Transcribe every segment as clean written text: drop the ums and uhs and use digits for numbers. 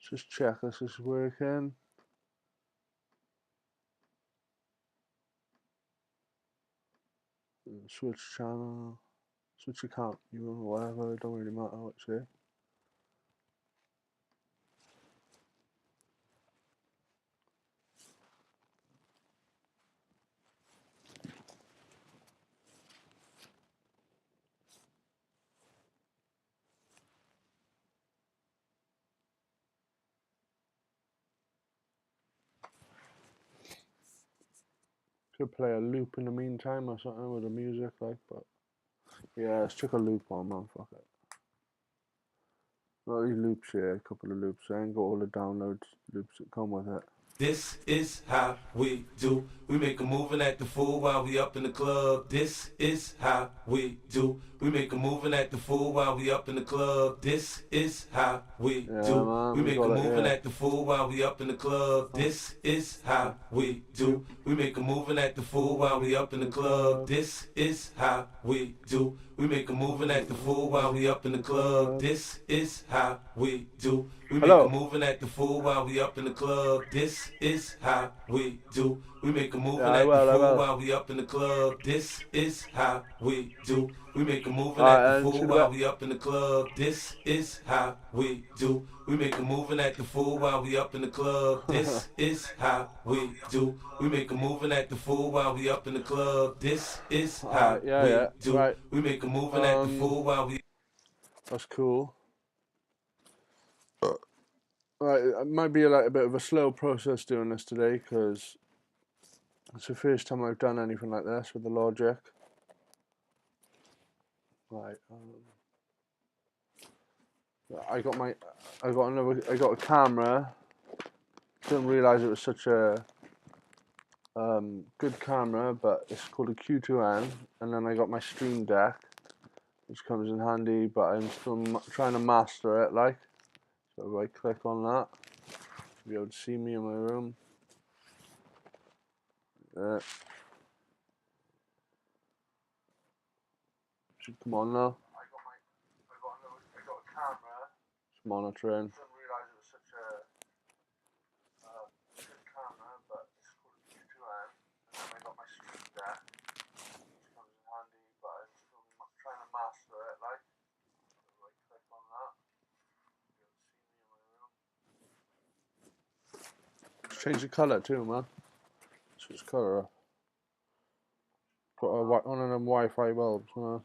Just check this is working. Switch channel, switch account, whatever, it don't really matter what you say. Could play a loop in the meantime or something with the music, like, but yeah, let's chuck a loop on, man, fuck it. Got these loops here, a couple of loops. I ain't got all the downloads loops that come with it. This is how we do. We make a move and act the fool while we up in the club. This is how we do. We make a move and act the fool while we up in the club. This is how we do. Man, we make a move and yeah. act the fool while we up in the club. This is how we do. We make a move and act the fool while we up in the club. This is how we do. We make a move and act the fool while we up in the club. This is how we do. We make a move and act the fool while we up in the club. This is how we do. We make a move and act the fool while we up in the club. This is how we do. We make a move and act the fool while we up in the club. This is how we do. We make a move and act the fool while we up in the club. This is how we do. We make a move and act the fool while we up in the club. This is how we do. Right. We make a move and act the fool while we. That's cool. Right, it might be like a bit of a slow process doing this today because it's the first time I've done anything like this with the Logic. Right. I got a camera. Didn't realize it was such a good camera, but it's called a Q2N. And then I got my Stream Deck, which comes in handy. But I'm still trying to master it, like. So if I click on that, you'll be able to see me in my room. Should come on now. I got a camera. It's monitoring. I didn't realise it was such a good camera, but it's called a Q2N. And then I got my Stream Deck, which comes in handy, but I'm still trying to master it, like. So if I click on that, you'll be able to see me in my room. Change the colour too, man. Switch colour up. Put one of them Wi-Fi bulbs, man.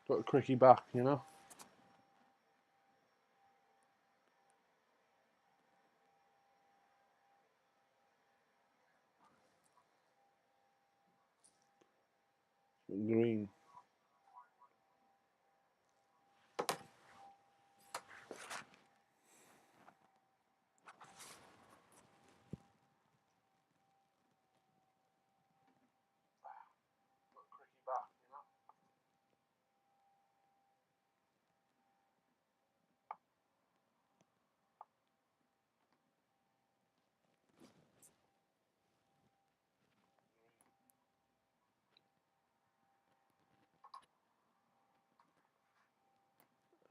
Got a cricky back, you know. Green.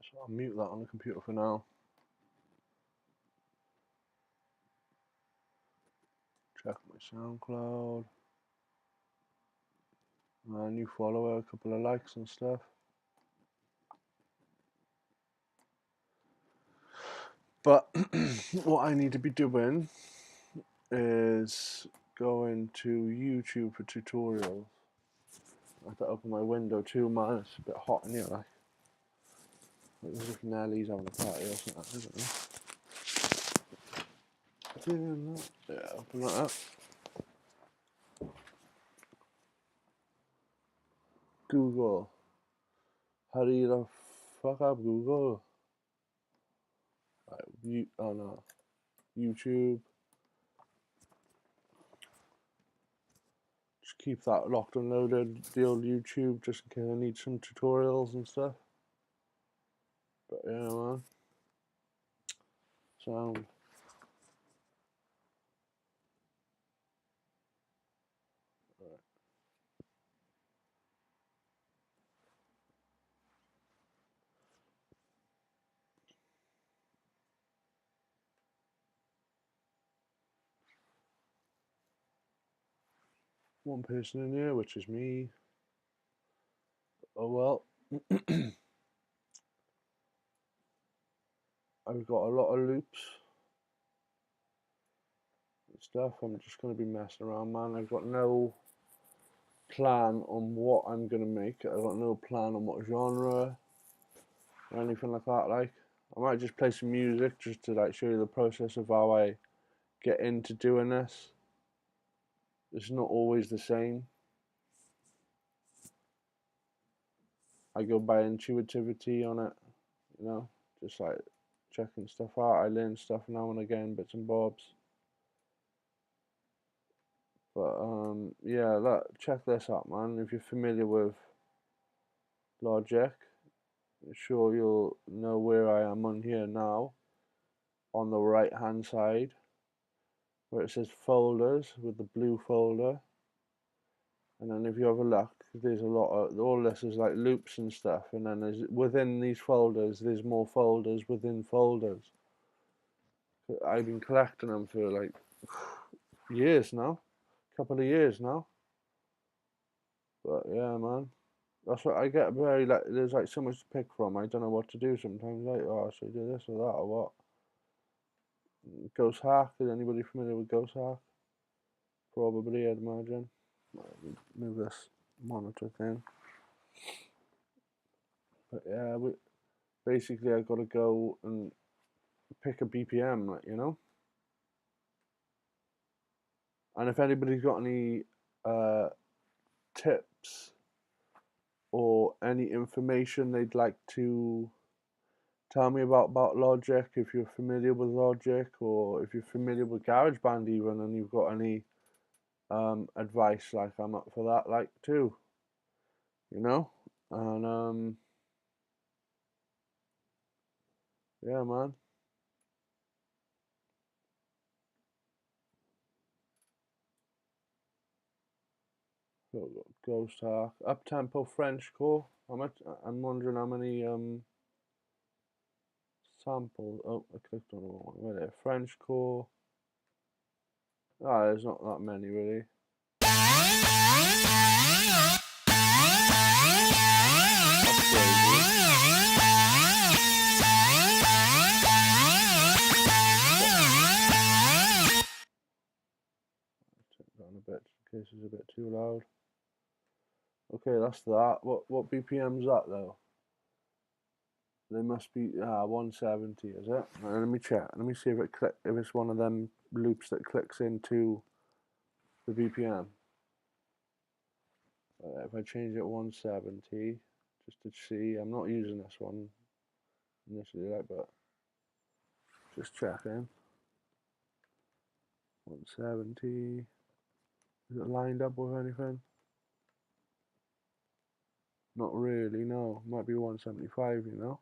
So I'll mute that on the computer for now. Check my SoundCloud. New follower, a couple of likes and stuff. But what I need to be doing is going to YouTube for tutorials. I have to open my window too, man. It's a bit hot in here, like. There's if Nelly's having a party or something, isn't it? Yeah, open that up. Google. Hurry the fuck up, Google. Right, oh no. YouTube. Just keep that locked and loaded, the old YouTube, just in case I need some tutorials and stuff. But yeah, man. Sound. Right. One person in here, which is me. Oh well. I've got a lot of loops and stuff. I'm just going to be messing around, man. I've got no plan on what I'm going to make. I've got no plan on what genre or anything like that. Like, I might just play some music just to like show you the process of how I get into doing this. It's not always the same. I go by intuitivity on it, you know, just like checking stuff out. I learn stuff now and again, bits and bobs. But yeah, look, check this out, man. If you're familiar with Logic, I'm sure you'll know where I am on here now. On the right hand side, where it says folders with the blue folder. And then if you have a look, there's a lot of, all this is like loops and stuff. And then there's, within these folders, there's more folders within folders. I've been collecting them for like years now, couple of years now. But yeah, man, that's what I get. Very like, there's like so much to pick from. I don't know what to do sometimes. Like, oh, should I do this or that or what? Ghost Hack. Is anybody familiar with Ghost Hack? Probably, I'd imagine. Move this monitor thing. But yeah, basically I got to go and pick a BPM, like, you know. And if anybody's got any tips or any information they'd like to tell me about Logic, if you're familiar with Logic, or if you're familiar with GarageBand even, and you've got any advice, like, I'm up for that, like, too, you know. And yeah, man. Ghost Hack, up-tempo Frenchcore. I'm wondering how many samples. Oh, I clicked on the wrong one. Wait there, Frenchcore. Ah, there's not that many really. Turn it down a bit in case it's a bit too loud. Okay, that's that. What BPM's that though? They must be 170, is it? Right, let me check. Let me see if if it's one of them loops that clicks into the BPM. If I change it 170, just to see, I'm not using this one initially, like, but just checking. 170. Is it lined up with anything? Not really, no. Might be 175, you know.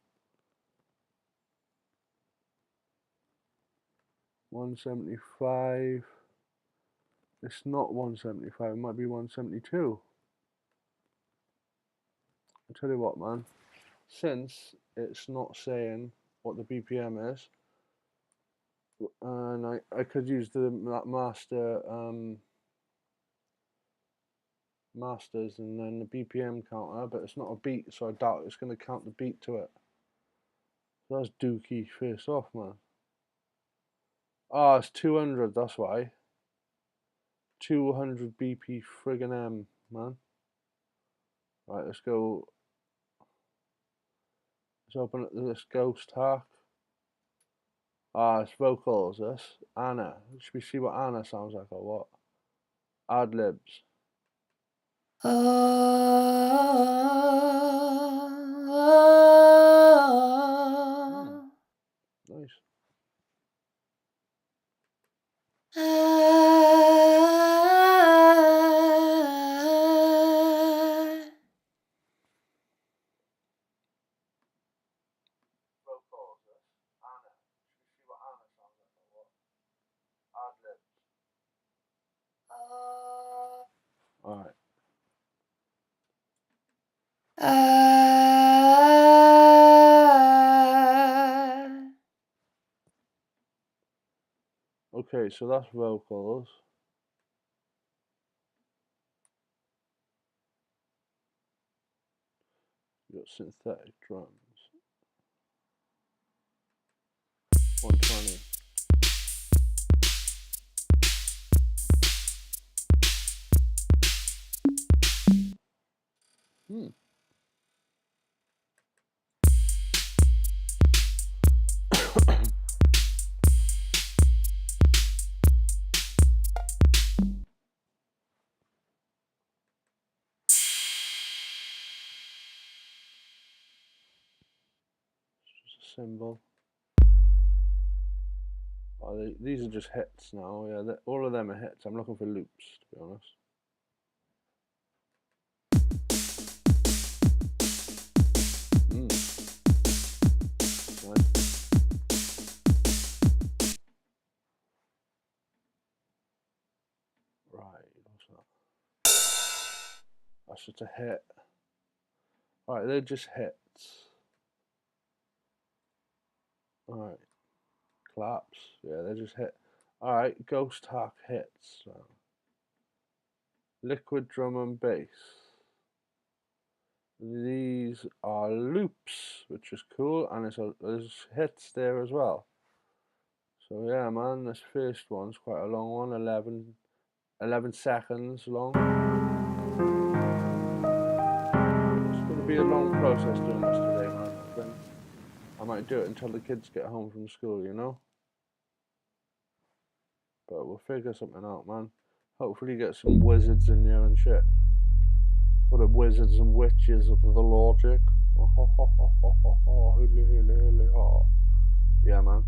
175. It's not 175, it might be 172. I'll tell you what, man. Since it's not saying what the BPM is, and I could use that masters and then the BPM counter, but it's not a beat, so I doubt it's going to count the beat to it. So that's dookie first off, man. Ah, it's 200, that's why. 200 BP friggin' M, man. Right, let's go. Let's open up this Ghost Hack. Ah, it's vocals, this. Anna. Should we see what Anna sounds like or what? Ad libs. Nice. All right. Okay, so that's vocals. You got synthetic drums. 120. Hmm. Just a symbol. Oh, these are just hits now. Yeah, all of them are hits. I'm looking for loops, to be honest. Nice. Right, what's that? That's just a hit. Alright, they're just hits. Alright. Claps. Yeah, they're just hit. Alright, Ghost Hack hits. Liquid drum and bass. These are loops, which is cool, and there's hits there as well. So yeah, man, this first one's quite a long one, 11 seconds long. It's going to be a long process doing this today, man. Then I might do it until the kids get home from school, you know? But we'll figure something out, man. Hopefully get some wizards in there and shit. What are wizards and witches of the logic? Yeah, man.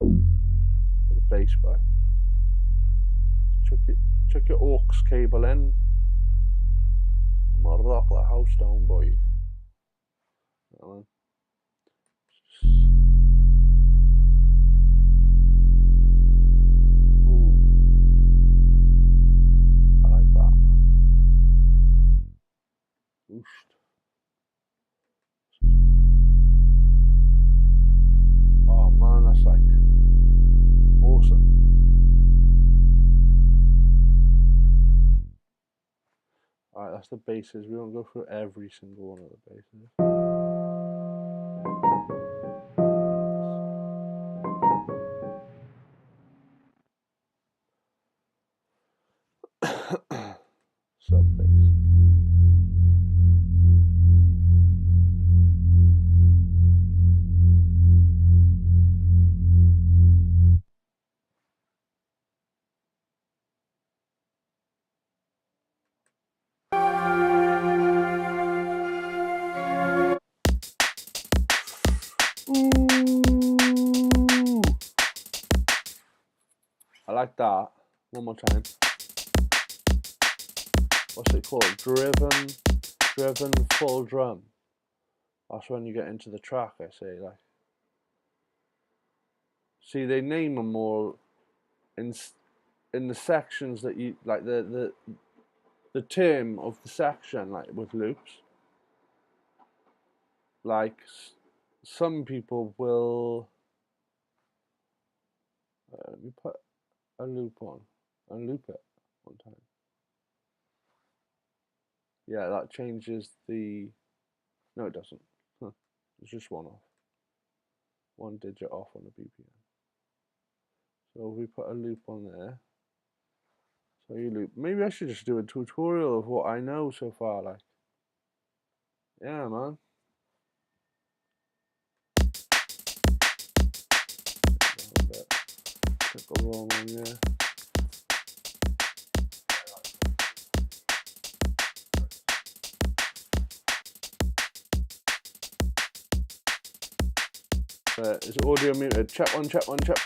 Bit of bass, boy. Chuck your aux cable in. I'm gonna rock the house down, boy. Yeah, man. Ooh. I like that, man. Oost. Oh man, that's like awesome. Alright, that's the basses. We won't go through every single one of the basses. Sub bass. Ooh. I like that. One more time. What's it called? Driven full drum. That's when you get into the track, I say. Like, see, they name them all in the sections that you like. The term of the section, like with loops. Like, some people will. Let me put a loop on and loop it one time. Yeah, that changes the. No, it doesn't. Huh. It's just one off. One digit off on the BPM. So if we put a loop on there. So you loop. Maybe I should just do a tutorial of what I know so far. Like, yeah, man. Put the wrong one there. Is audio muted? Check one, check one, check.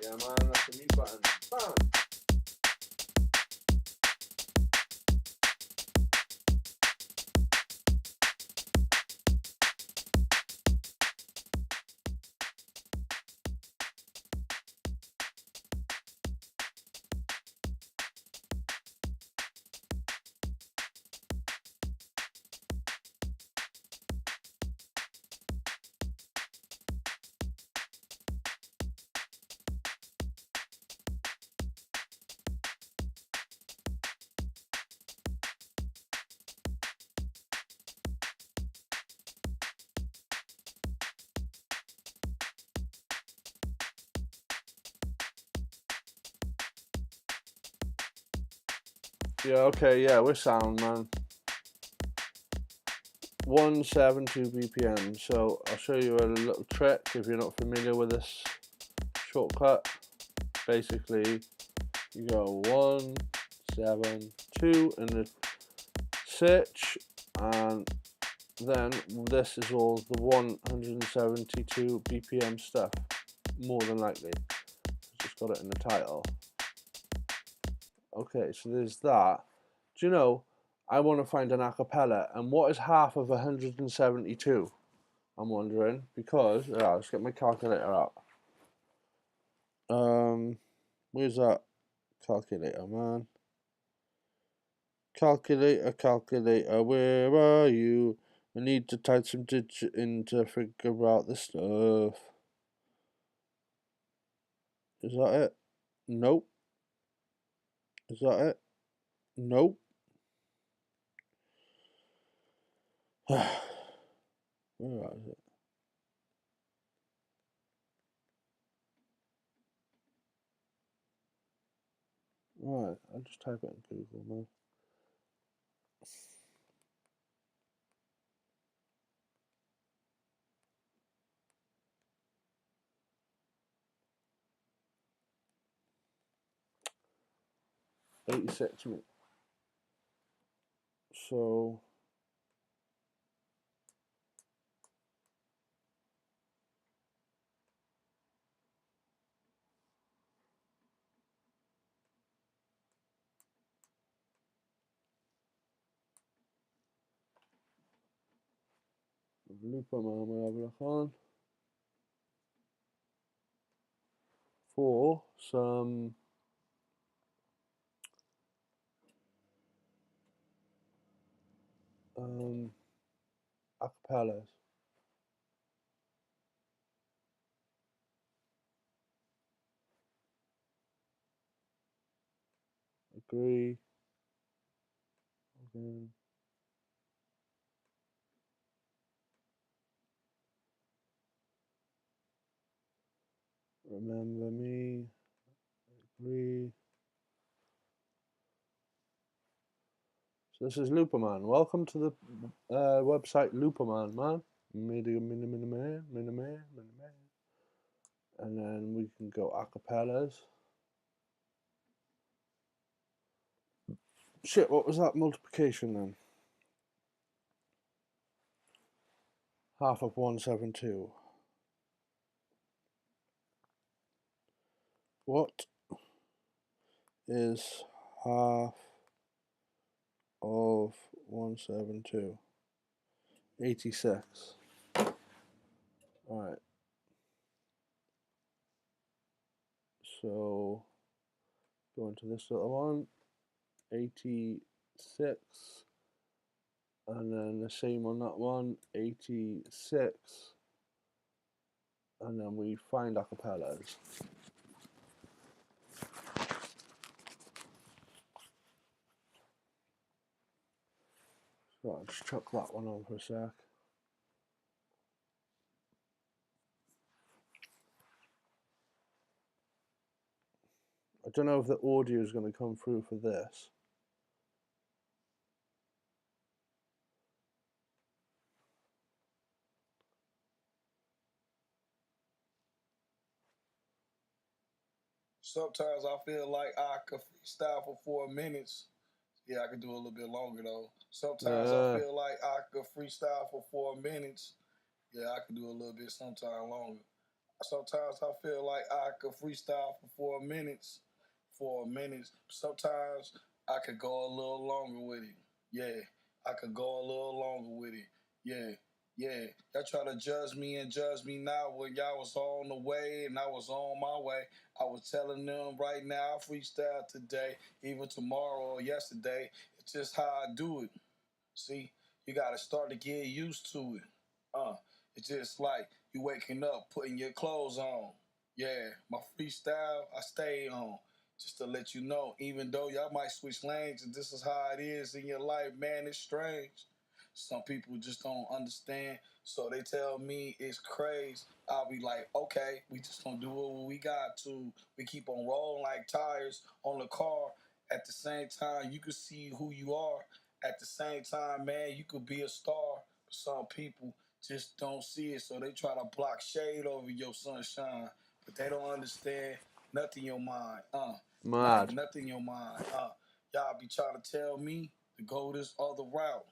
Yeah, man, that's the mute button. Bam! Yeah, okay, yeah, we're sound, man. 172 BPM. So I'll show you a little trick if you're not familiar with this shortcut. Basically, you go 172 in the search, and then this is all the 172 BPM stuff, more than likely. Just got it in the title. Okay, so there's that. Do you know, I want to find an acapella, and what is half of 172? I'm wondering, because, let's get my calculator out. Where's that calculator, man? Calculator, where are you? I need to type some digit in to figure out this stuff. Is that it? Nope. Is that it? Nope. Where is it? Right, I'll just type it in Google, man. $86 minutes. So Looper Man we'll have a look on for some acapellas. Agree. Again. Remember me. Agree. So this is Looperman. Welcome to the website Looperman, man. And then we can go acapellas. Shit, what was that multiplication then? Half of 172. What is half of 172? 86. Alright. So go into this little one. 86. And then the same on that one. 86. And then we find acapellas. So I'll just chuck that one on for a sec. don't know if the audio is going to come through for this. Sometimes I feel like I could freestyle for 4 minutes. Yeah, I could do a little bit longer though. Sometimes I feel like I could freestyle for 4 minutes. Yeah, I could do a little bit sometime longer. Sometimes I feel like I could freestyle for 4 minutes. 4 minutes. Sometimes I could go a little longer with it. Yeah, I could go a little longer with it. Yeah, yeah. Y'all try to judge me and judge me now when y'all was on the way and I was on my way. I was telling them right now I freestyle today, even tomorrow or yesterday. It's just how I do it. See, you gotta start to get used to it. It's just like you waking up, putting your clothes on. Yeah, my freestyle, I stay on. Just to let you know, even though y'all might switch lanes and this is how it is in your life, man, it's strange. Some people just don't understand. So they tell me it's crazy. I'll be like, okay, we just gonna do what we got to. We keep on rolling like tires on the car. At the same time, you can see who you are. At the same time, man, you could be a star. Some people just don't see it, so they try to block shade over your sunshine, but they don't understand nothing in your mind. Like Mad. nothing in your mind. Y'all be trying to tell me to go this other route,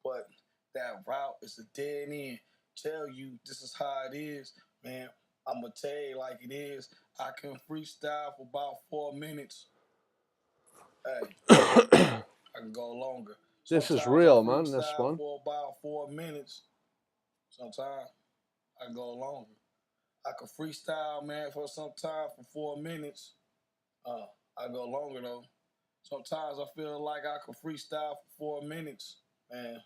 but that route is a dead end. Tell you this is how it is, man. I'ma tell you like it is. I can freestyle for about 4 minutes. Hey, I can go longer. This is Sometimes I real, man, this freestyle one. for about 4 minutes. Sometimes I go longer. I can freestyle, man, for some time for 4 minutes. I go longer though. Sometimes I feel like I can freestyle for 4 minutes, man.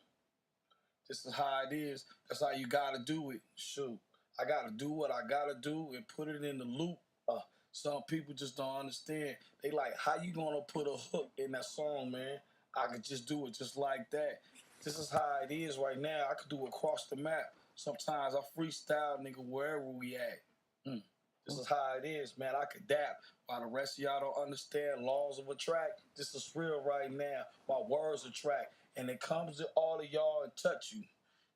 This is how it is. That's how you gotta do it. Shoot, I gotta do what I gotta do and put it in the loop. Uh, some people just don't understand. They like, how you gonna put a hook in that song, man? I could just do it just like that. This is how it is right now. I could do it across the map. Sometimes I freestyle, nigga, wherever we at. Mm. This is how it is, man. I could dap. While the rest of y'all don't understand laws of a track, this is real right now. My words are track, and it comes to all of y'all and touch you.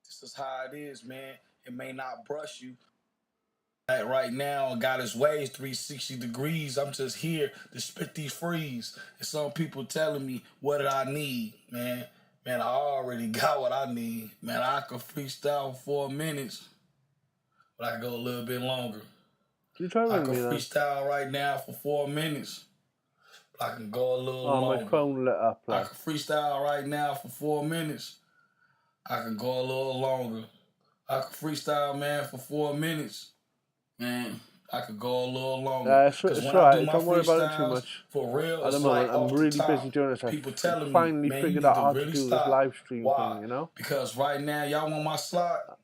This is how it is, man. It may not brush you. Right now, got his ways 360 degrees. I'm just here to spit these frees. And some people telling me, what did I need, man? Man, I already got what I need. Man, I could freestyle for 4 minutes, but I could go a little bit longer. You try I ring could me then. freestyle right now for 4 minutes, but I can go a little Oh, my longer. phone lit up, I like. could freestyle right now for 4 minutes. I can go a little longer. I could freestyle, man, for 4 minutes. Man, I could go a little longer. Because It's when I do right. my Don't worry about it too freestyles, much. for real, At the it's moment, like I'm off the really busy top. doing this. I People telling me, finally man, you figured need out to how to really do this stop. live stream Why? thing, you know? Because right now, y'all want my slot?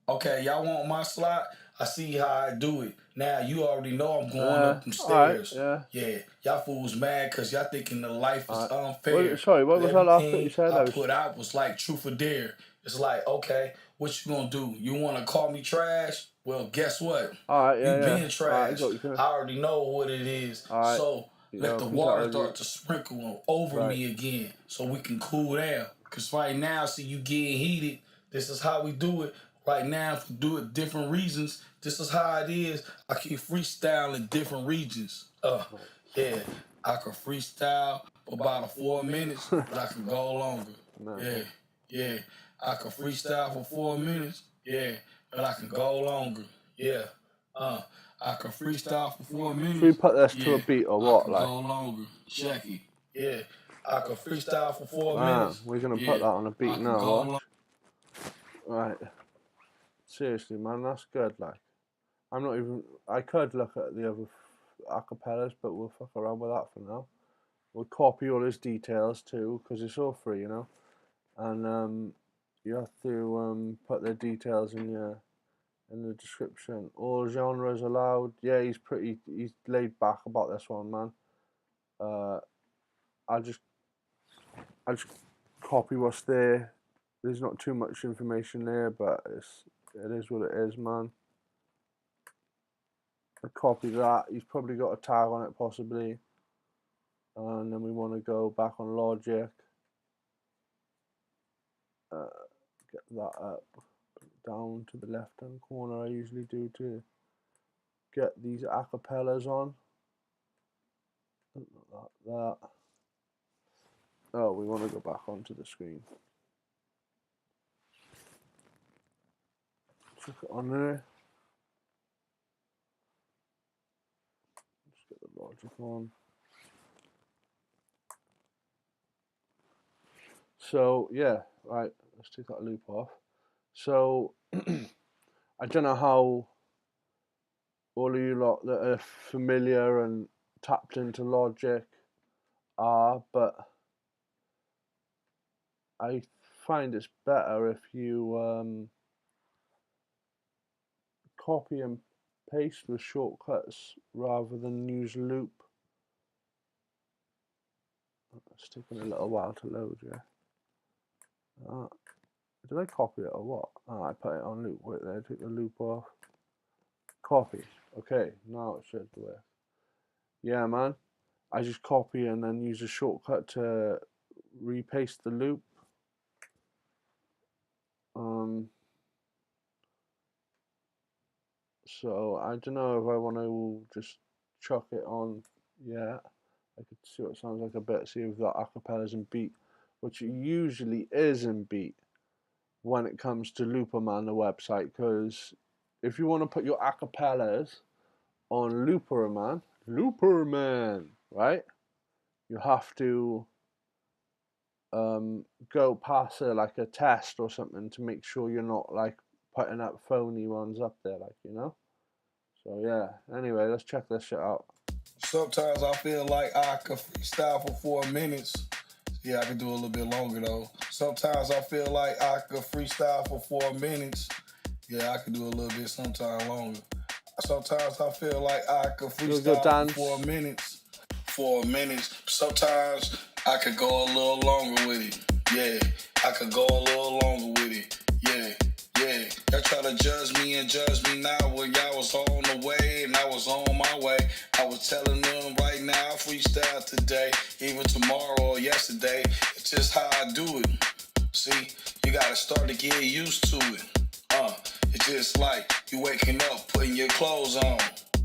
Okay, y'all want my slot? I see how I do it. Now, you already know I'm going up them Alright, stairs. yeah. Yeah, y'all fools mad because y'all thinking the life is unfair. Sorry, what But was that last bit you everything said? I put out was like truth or dare. It's like, okay, what you gonna do? You wanna call me trash? Well, guess what? Alright, You yeah. being Alright, I trash. got you. I already know what it is. Alright. So let the Peace out, water Reggie. start to sprinkle over Right. me again so we can cool down. Cause right now, see you getting heated. This is how we do it. Right now, if we do it different reasons, this is how it is. I keep freestyling different regions. Yeah, I can freestyle for about 4 minutes, but I can go longer. Yeah. I can freestyle for 4 minutes. Yeah, but I can go longer. Yeah. I can freestyle for 4 minutes. Should we put this to a beat or what? I can go longer. Check it. Yeah. I can freestyle for 4 minutes. We're gonna put that on a beat now, watch. Right. Seriously, man, that's good, like. I'm not even... I could look at the other acapellas, but we'll fuck around with that for now. We'll copy all his details too, because it's all free, you know? And you have to put the details in the description. All genres allowed. Yeah, he's laid back about this one, man. I'll just copy what's there. There's not too much information there, but it is what it is, man. I copy that. He's probably got a tag on it, possibly. And then we want to go back on Logic. Get that up, down to the left hand corner. I usually do to get these acapellas on. That. Oh, we want to go back onto the screen. Chuck it on there. Just get the Logic on. So yeah, right. Let's take that loop off. So I don't know how all of you lot that are familiar and tapped into Logic are, but I find it's better if you copy and paste with shortcuts rather than use loop. It's taking a little while to load, yeah. Did I copy it or what? Oh, I put it on loop. Wait there, take the loop off. Copy. Okay, now it should work. Yeah, man. I just copy and then use a shortcut to repaste the loop. So I don't know if I want to just chuck it on. Yeah, I could see what it sounds like a bit. See if that acapellas in beat, which it usually is in beat when it comes to Looperman, the website. Because if you want to put your acapellas on Looperman, right? You have to go past like a test or something to make sure you're not like putting up phony ones up there, like, you know. So yeah. Anyway, let's check this shit out. Sometimes I feel like I could freestyle for 4 minutes. Yeah, I could do a little bit longer though. Sometimes I feel like I could freestyle for 4 minutes. Yeah, I could do a little bit sometime longer. Sometimes I feel like I could freestyle for 4 minutes. 4 minutes. Sometimes I could go a little longer with it. Yeah, I could go a little longer with it. Yeah. Yeah, y'all try to judge me and judge me now when y'all was on the way and I was on my way. I was telling them right now, freestyle today, even tomorrow or yesterday. It's just how I do it. See, you gotta start to get used to it. It's just like you waking up, putting your clothes on.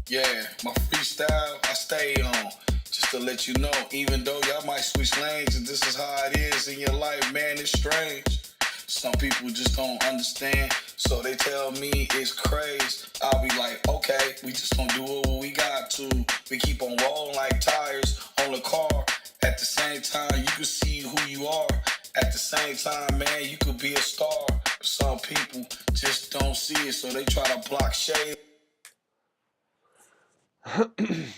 Yeah, my freestyle, I stay on. Just to let you know, even though y'all might switch lanes and this is how it is in your life, man, it's strange. Some people just don't understand, so they tell me it's crazy. I'll be like, okay, we just gonna do what we got to. We keep on rolling like tires on the car. At the same time, you can see who you are. At the same time, man, you could be a star. But some people just don't see it, so they try to block shade.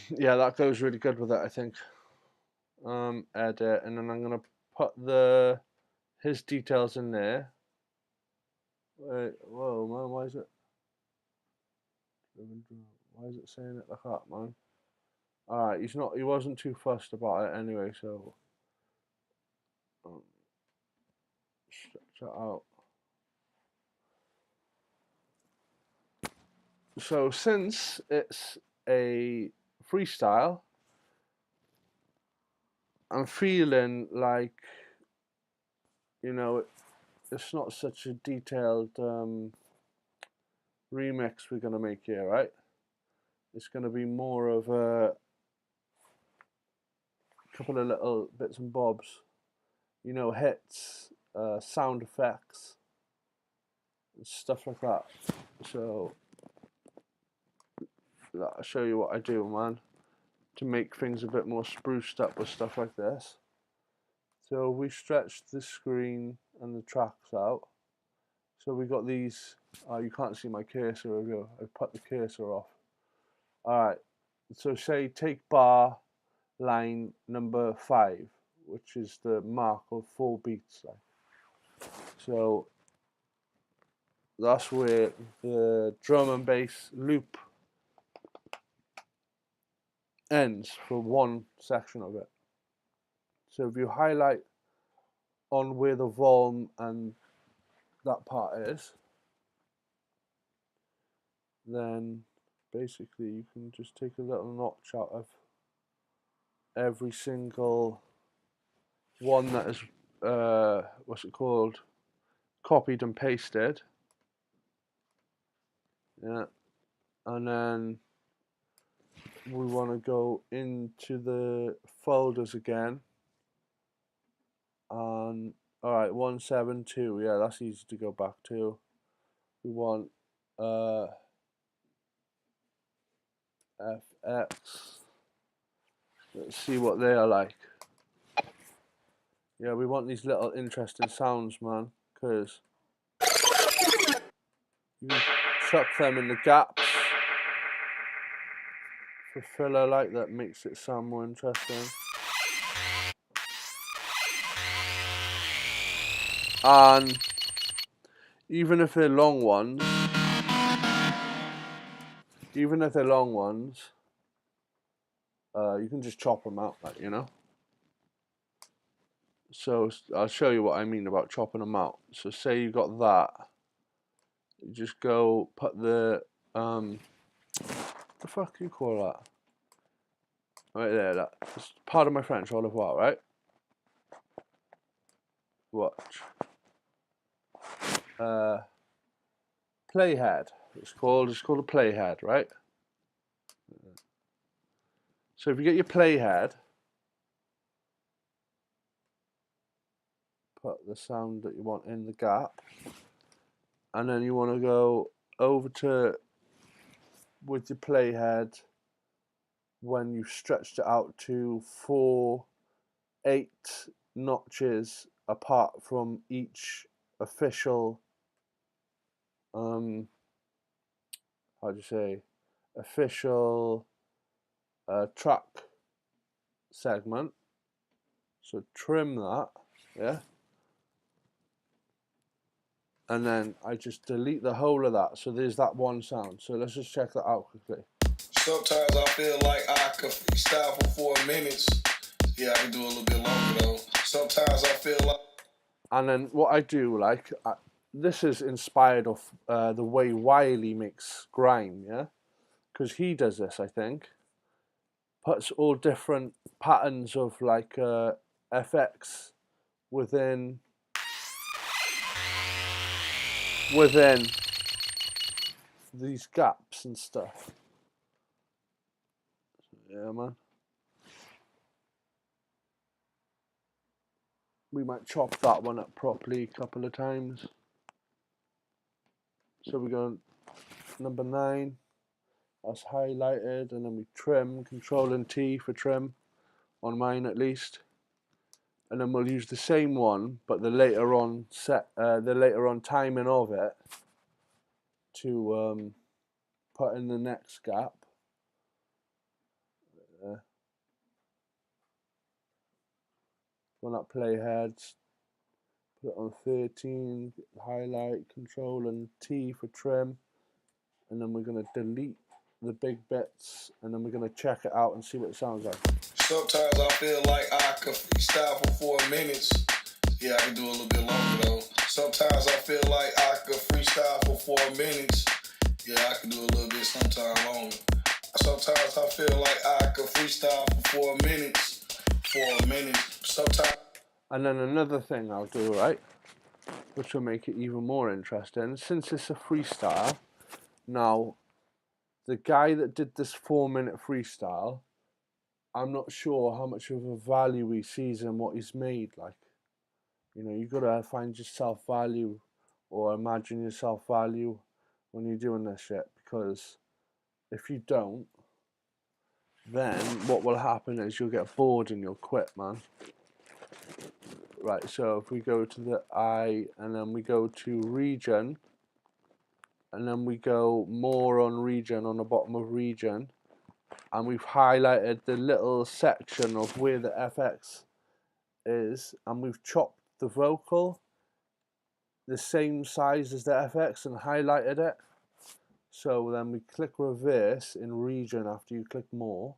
Yeah, that goes really good with it, I think. Edit, and then I'm gonna put his details in there. Wait, whoa, man, why is it saying it like that, man? Alright, he wasn't too fussed about it anyway, so stretch that out. So since it's a freestyle, I'm feeling like, you know, it's not such a detailed remix we're gonna make here, right? It's gonna be more of a couple of little bits and bobs, you know, hits, sound effects, stuff like that. So I'll show you what I do, man, to make things a bit more spruced up with stuff like this. So we stretched the screen and the tracks out. So we got these. You can't see my cursor of you. I've put the cursor off. Alright, so say take bar line number 5, which is the mark of 4 beats. So that's where the drum and bass loop ends for one section of it. So if you highlight on where the volume and that part is, then basically you can just take a little notch out of every single one that is copied and pasted. Yeah, and then we want to go into the folders again, and alright, 172, yeah, that's easy to go back to. We want FX. Let's see what they are like. Yeah, we want these little interesting sounds, man, because you can chuck them in the gaps for filler, like that makes it sound more interesting. And even if they're long ones, you can just chop them out, like, you know. So I'll show you what I mean about chopping them out. So say you got that, you just go put the what the fuck do you call that? Right there, that's part of my French, au revoir, right? Watch. Playhead. It's called a playhead, right? So if you get your playhead, put the sound that you want in the gap, and then you want to go over to with your playhead when you've stretched it out to 8 notches apart from each official official track segment. So trim that, yeah, and then I just delete the whole of that, so there's that one sound. So let's just check that out quickly. Sometimes I feel like I could freestyle for 4 minutes. Yeah, I can do a little bit longer though. Sometimes I feel like. And then what I do, like, this is inspired of the way Wiley makes grime, yeah, because he does this, I think, puts all different patterns of like FX within these gaps and stuff. Yeah, man. We might chop that one up properly a couple of times. So we go number 9. That's highlighted, and then we trim, Control and T for trim, on mine at least. And then we'll use the same one, but the later on timing of it to put in the next gap. When that playheads, put it on 13, highlight, Control and T for trim, and then we're going to delete the big bits, and then we're going to check it out and see what it sounds like. Sometimes I feel like I could freestyle for 4 minutes. Yeah, I can do a little bit longer though. Sometimes I feel like I could freestyle for 4 minutes. Yeah, I can do a little bit sometime longer. Sometimes I feel like I could freestyle for 4 minutes. 4 minutes. Sometimes. And then another thing I'll do, right, which will make it even more interesting, since it's a freestyle, now, the guy that did this 4-minute freestyle, I'm not sure how much of a value he sees in what he's made. Like, you know, you gotta find your self-value or imagine your self-value when you're doing this shit, because if you don't, then what will happen is you'll get bored and you'll quit, man. Right, so if we go to the I, and then we go to region, and then we go more on region, on the bottom of region, and we've highlighted the little section of where the FX is, and we've chopped the vocal the same size as the FX and highlighted it. So then we click reverse in region after you click more.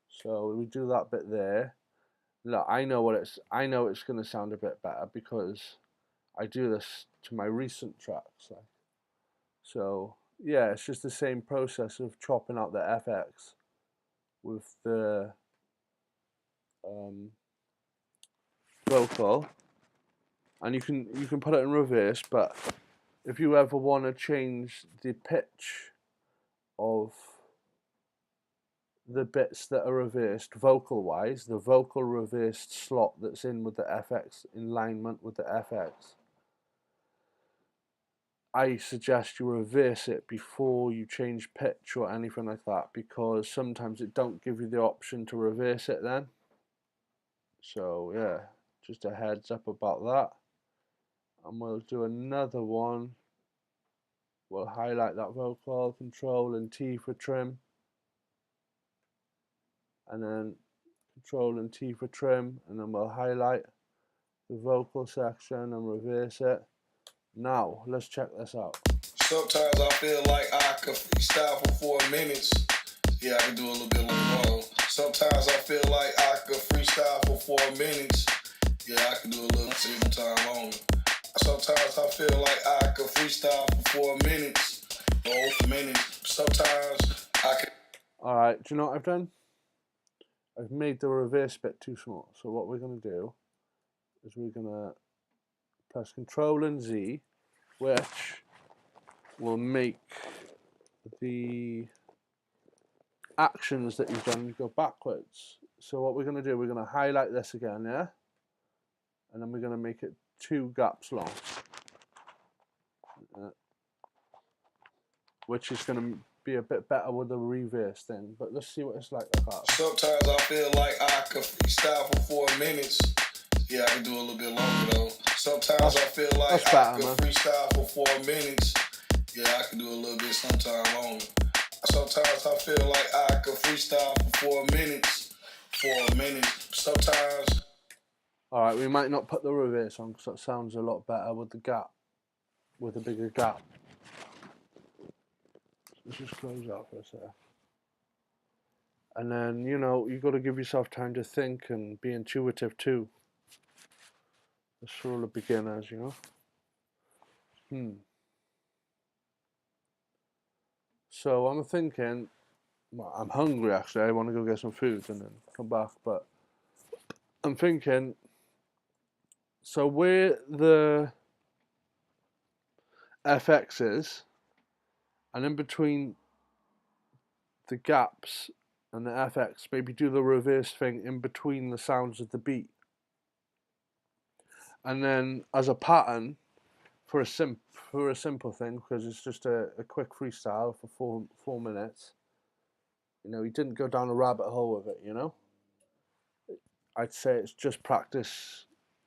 So we do that bit there. Look, I know it's going to sound a bit better because I do this to my recent tracks. Like, so yeah, it's just the same process of chopping out the FX with the vocal, and you can put it in reverse. But if you ever want to change the pitch of the bits that are reversed vocal wise, the vocal reversed slot that's in with the FX, in alignment with the FX, I suggest you reverse it before you change pitch or anything like that, because sometimes it don't give you the option to reverse it then. So yeah, just a heads up about that. And we'll do another one. We'll highlight that vocal, Control and T for trim, and then Control and T for trim, and then we'll highlight the vocal section and reverse it. Now let's check this out. Sometimes I feel like I could freestyle for 4 minutes. Yeah, I can do a little bit longer. Sometimes I feel like I could freestyle for 4 minutes. Yeah, I can do a little time longer. Sometimes I feel like I could freestyle for 4 minutes or minutes. Sometimes I can. Alright, do you know what I've done? I've made the reverse bit too small. So what we're going to do is we're going to press Control and Z, which will make the actions that you've done go backwards. So what we're going to do, we're going to highlight this again, yeah? And then we're going to make it 2 gaps long. Which is going to be a bit better with the reverse thing. But let's see what it's like that. Sometimes I feel like I could freestyle for 4 minutes. Yeah, I can do a little bit longer though. Sometimes I feel like I could freestyle for 4 minutes. Yeah, I can do a little bit sometime longer. Sometimes I feel like I could freestyle for 4 minutes. 4 minutes. Sometimes. Alright, we might not put the reverse on because that sounds a lot better with the gap, with a bigger gap. Let's just close that for a sec. And then, you know, you've got to give yourself time to think and be intuitive too. That's for all the beginners, you know. So I'm thinking, well, I'm hungry actually, I want to go get some food and then come back, but I'm thinking, so where the FX is, and in between the gaps and the FX, maybe do the reverse thing in between the sounds of the beat. And then as a pattern, for a simple thing, because it's just a quick freestyle for 4 minutes, you know, he didn't go down a rabbit hole with it, you know. I'd say it's just practice.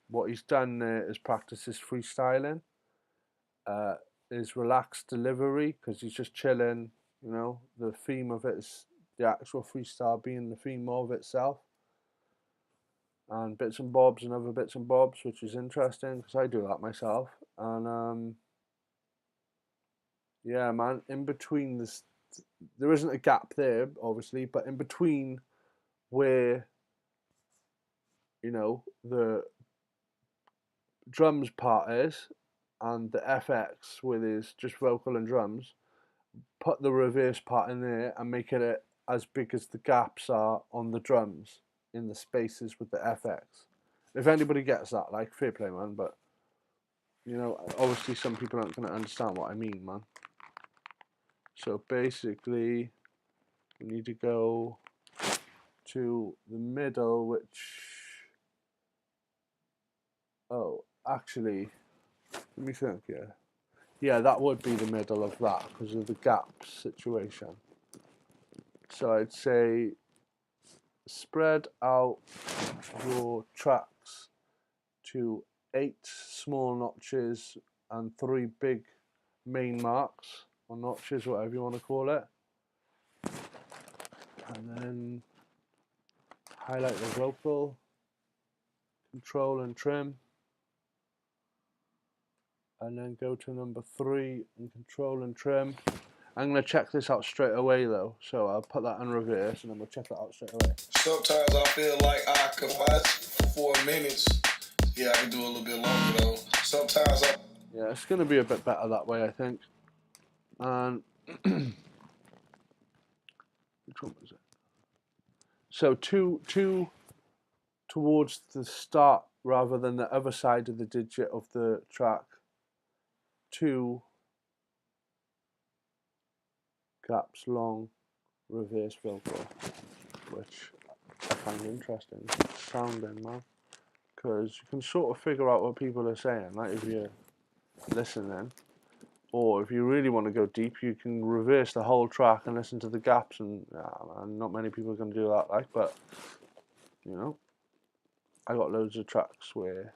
What he's done there is practice his freestyling, his relaxed delivery, because he's just chilling, you know. The theme of it is the actual freestyle being the theme of itself, and bits and bobs and other bits and bobs, which is interesting because I do that myself. And yeah, man, in between this, there isn't a gap there, obviously, but in between where, you know, the drums part is and the FX with his just vocal and drums, put the reverse part in there and make it as big as the gaps are on the drums in the spaces with the FX. If anybody gets that, like, fair play, man, but, you know, obviously some people aren't going to understand what I mean, man. So basically, we need to go to the middle, which, oh, actually, let me think, yeah, that would be the middle of that because of the gaps situation. So I'd say spread out your tracks to 8 small notches and 3 big main marks, or notches, whatever you want to call it. And then highlight the vocal, control and trim. And then go to number 3 and control and trim. I'm going to check this out straight away though, so I'll put that in reverse and then we'll check that out straight away. Sometimes I feel like I could fight for 4 minutes. Yeah, I can do a little bit longer though. Sometimes I... Yeah, it's going to be a bit better that way, I think. And Which one was it? So two towards the start rather than the other side of the digit of the track. 2 gaps long reverse Velcro, which I find interesting sounding, man, because you can sort of figure out what people are saying, like if you're listening, or if you really want to go deep, you can reverse the whole track and listen to the gaps, and not many people can do that, like, but you know, I got loads of tracks where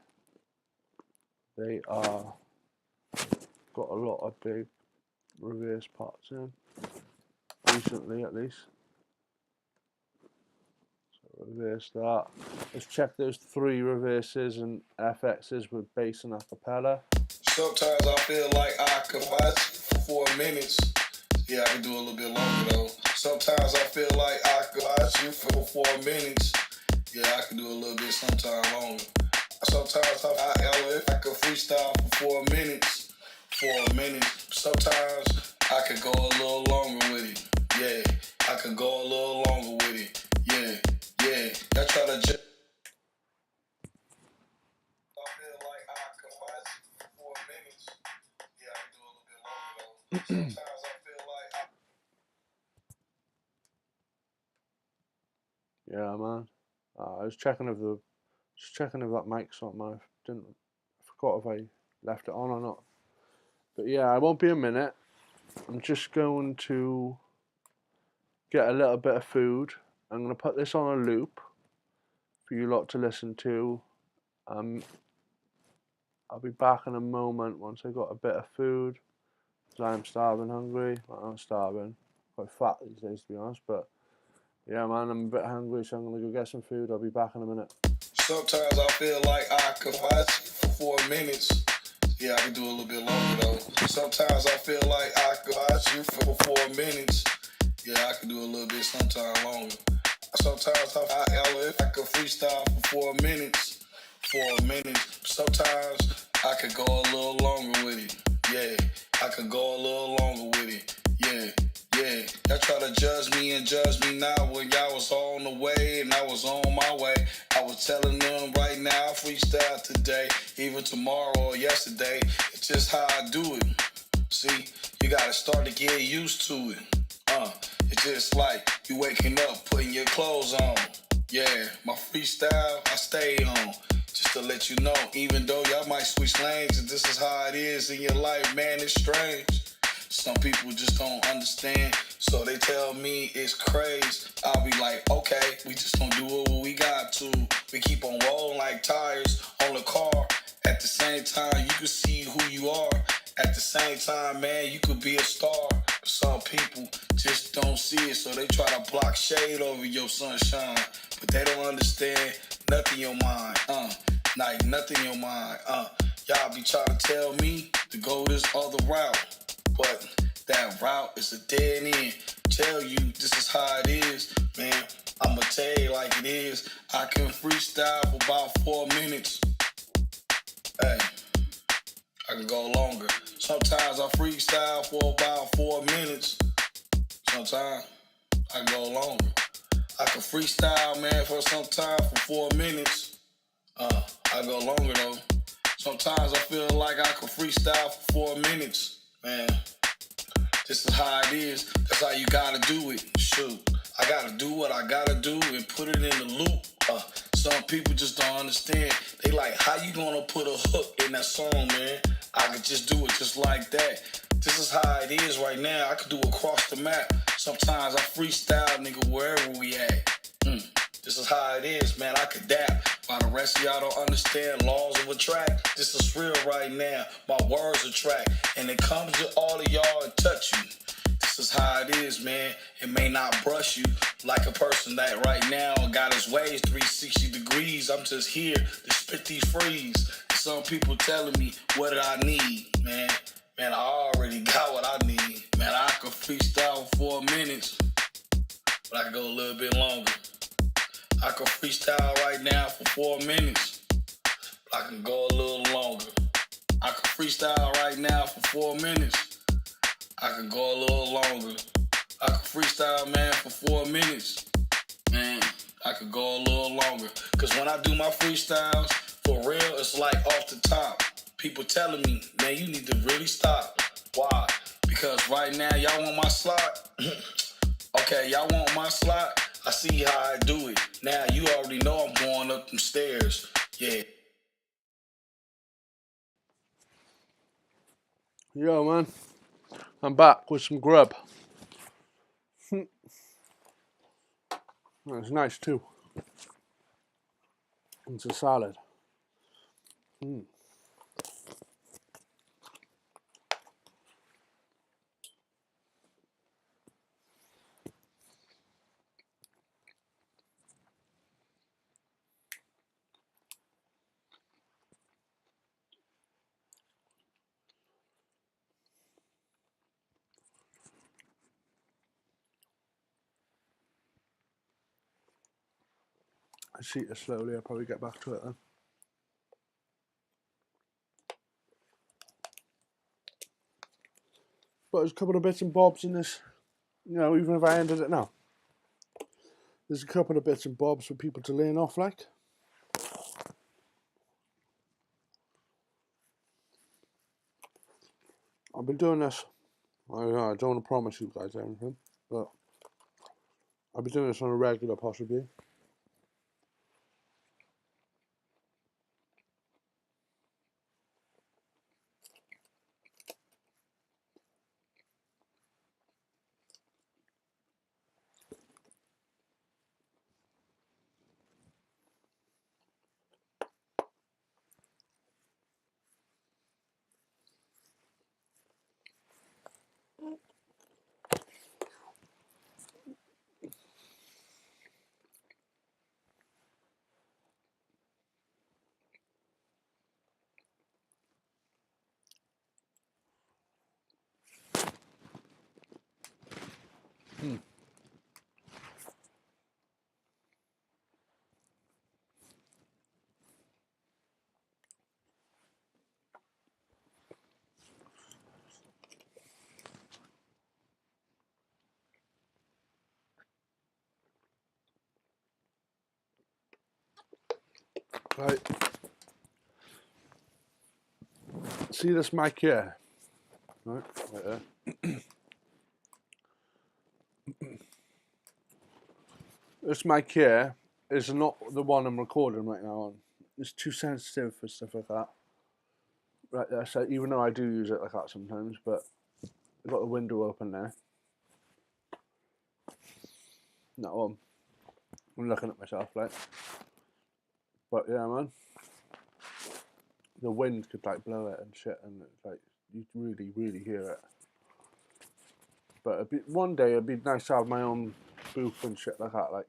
they are got a lot of big reverse parts in, recently at least. So reverse that. Let's check those 3 reverses and FXs with bass and acapella. Sometimes I feel like I could watch for 4 minutes. Yeah, I can do a little bit longer though. Sometimes I feel like I could watch you for 4 minutes. Yeah, I can do a little bit sometime longer. Sometimes I could freestyle for 4 minutes. 4 minutes. Sometimes I could go a little longer with it. Yeah, I could go a little longer with it. Yeah. I try to just. I feel like I could watch for 4 minutes. Yeah, I can do a little bit longer though. Sometimes I feel like Yeah, man. I was checking if that mic's on. I forgot if I left it on or not. But yeah, I won't be a minute. I'm just going to get a little bit of food. I'm going to put this on a loop for you lot to listen to. I'll be back in a moment once I got a bit of food, because I'm starving, hungry. Well, I'm not starving, quite fat these days to be honest, but yeah, man, I'm a bit hungry, so I'm going to go get some food. I'll be back in a minute. sometimes I feel like I could watch for 4 minutes. Yeah, I can do a little bit longer though. Sometimes I feel like I could watch you for 4 minutes. Yeah, I can do a little bit sometime longer. Sometimes I could freestyle for 4 minutes. 4 minutes. Sometimes I could go a little longer with it. Yeah, I could go a little longer with it. Yeah. Y'all try to judge me now when y'all was on the way and I was on my way. I was telling them right now I freestyle today, even tomorrow or yesterday. It's just how I do it. See, you gotta start to get used to it. It's just like you waking up, putting your clothes on. Yeah, my freestyle, I stay on. Just to let you know, even though y'all might switch lanes, and this is how it is in your life, man, it's strange. Some people just don't understand, so they tell me it's crazy. I'll be like, okay, we just gonna do what we got to. We keep on rolling like tires on the car. At the same time, you can see who you are. At the same time, man, you could be a star. Some people just don't see it, so they try to block shade over your sunshine. But they don't understand nothing in your mind, like nothing in your mind, Y'all be trying to tell me to go this other route, but that route is a dead end. Tell you this is how it is, man. I'ma tell you like it is. I can freestyle for about 4 minutes. Hey, I can go longer. Sometimes I freestyle for about 4 minutes. Sometimes I go longer. I can freestyle, man, for some time for 4 minutes. I go longer though. Sometimes I feel like I can freestyle for 4 minutes, man. This is how it is. That's how you gotta do it. Shoot, I gotta do what I gotta do and put it in the loop. Some people just don't understand. They like, how you gonna put a hook in that song, man? I could just do it just like that. This is how it is right now. I could do across the map. Sometimes I freestyle, nigga, wherever we at. This is how it is, man. I could dap. While the rest of y'all don't understand laws of a track, this is real right now. My words are track, and it comes to all of y'all and touch you. This is how it is, man. It may not brush you like a person that right now got his ways 360 degrees. I'm just here to spit these frees. Some people telling me, what did I need, man? Man, I already got what I need. Man, I could freestyle for 4 minutes, but I could go a little bit longer. I can freestyle right now for 4 minutes, but I can go a little longer. I can freestyle right now for 4 minutes, I could go a little longer. I could freestyle, man, for 4 minutes. Man, I could go a little longer. Cause when I do my freestyles, for real, it's like off the top. People telling me, man, you need to really stop. Why? Because right now, y'all want my slot? Okay, y'all want my slot? I see how I do it. Now, you already know I'm going up them stairs. Yeah. Yo, man. I'm back with some grub. It's nice too. It's a salad. I see it slowly. I'll probably get back to it then. But there's a couple of bits and bobs in this. You know, even if I ended it now, there's a couple of bits and bobs for people to lean off like. I've been doing this. I don't want to promise you guys anything, but I'll be doing this on a regular, possibly. Right. See this mic here? Right there. This mic here is not the one I'm recording right now on. It's too sensitive for stuff like that. Right there, so even though I do use it like that sometimes, but I've got the window open there. No, I'm looking at myself like. But yeah, man. The wind could like blow it and shit, and it's like you really, really hear it. But one day it'd be nice to have my own booth and shit like that. Like,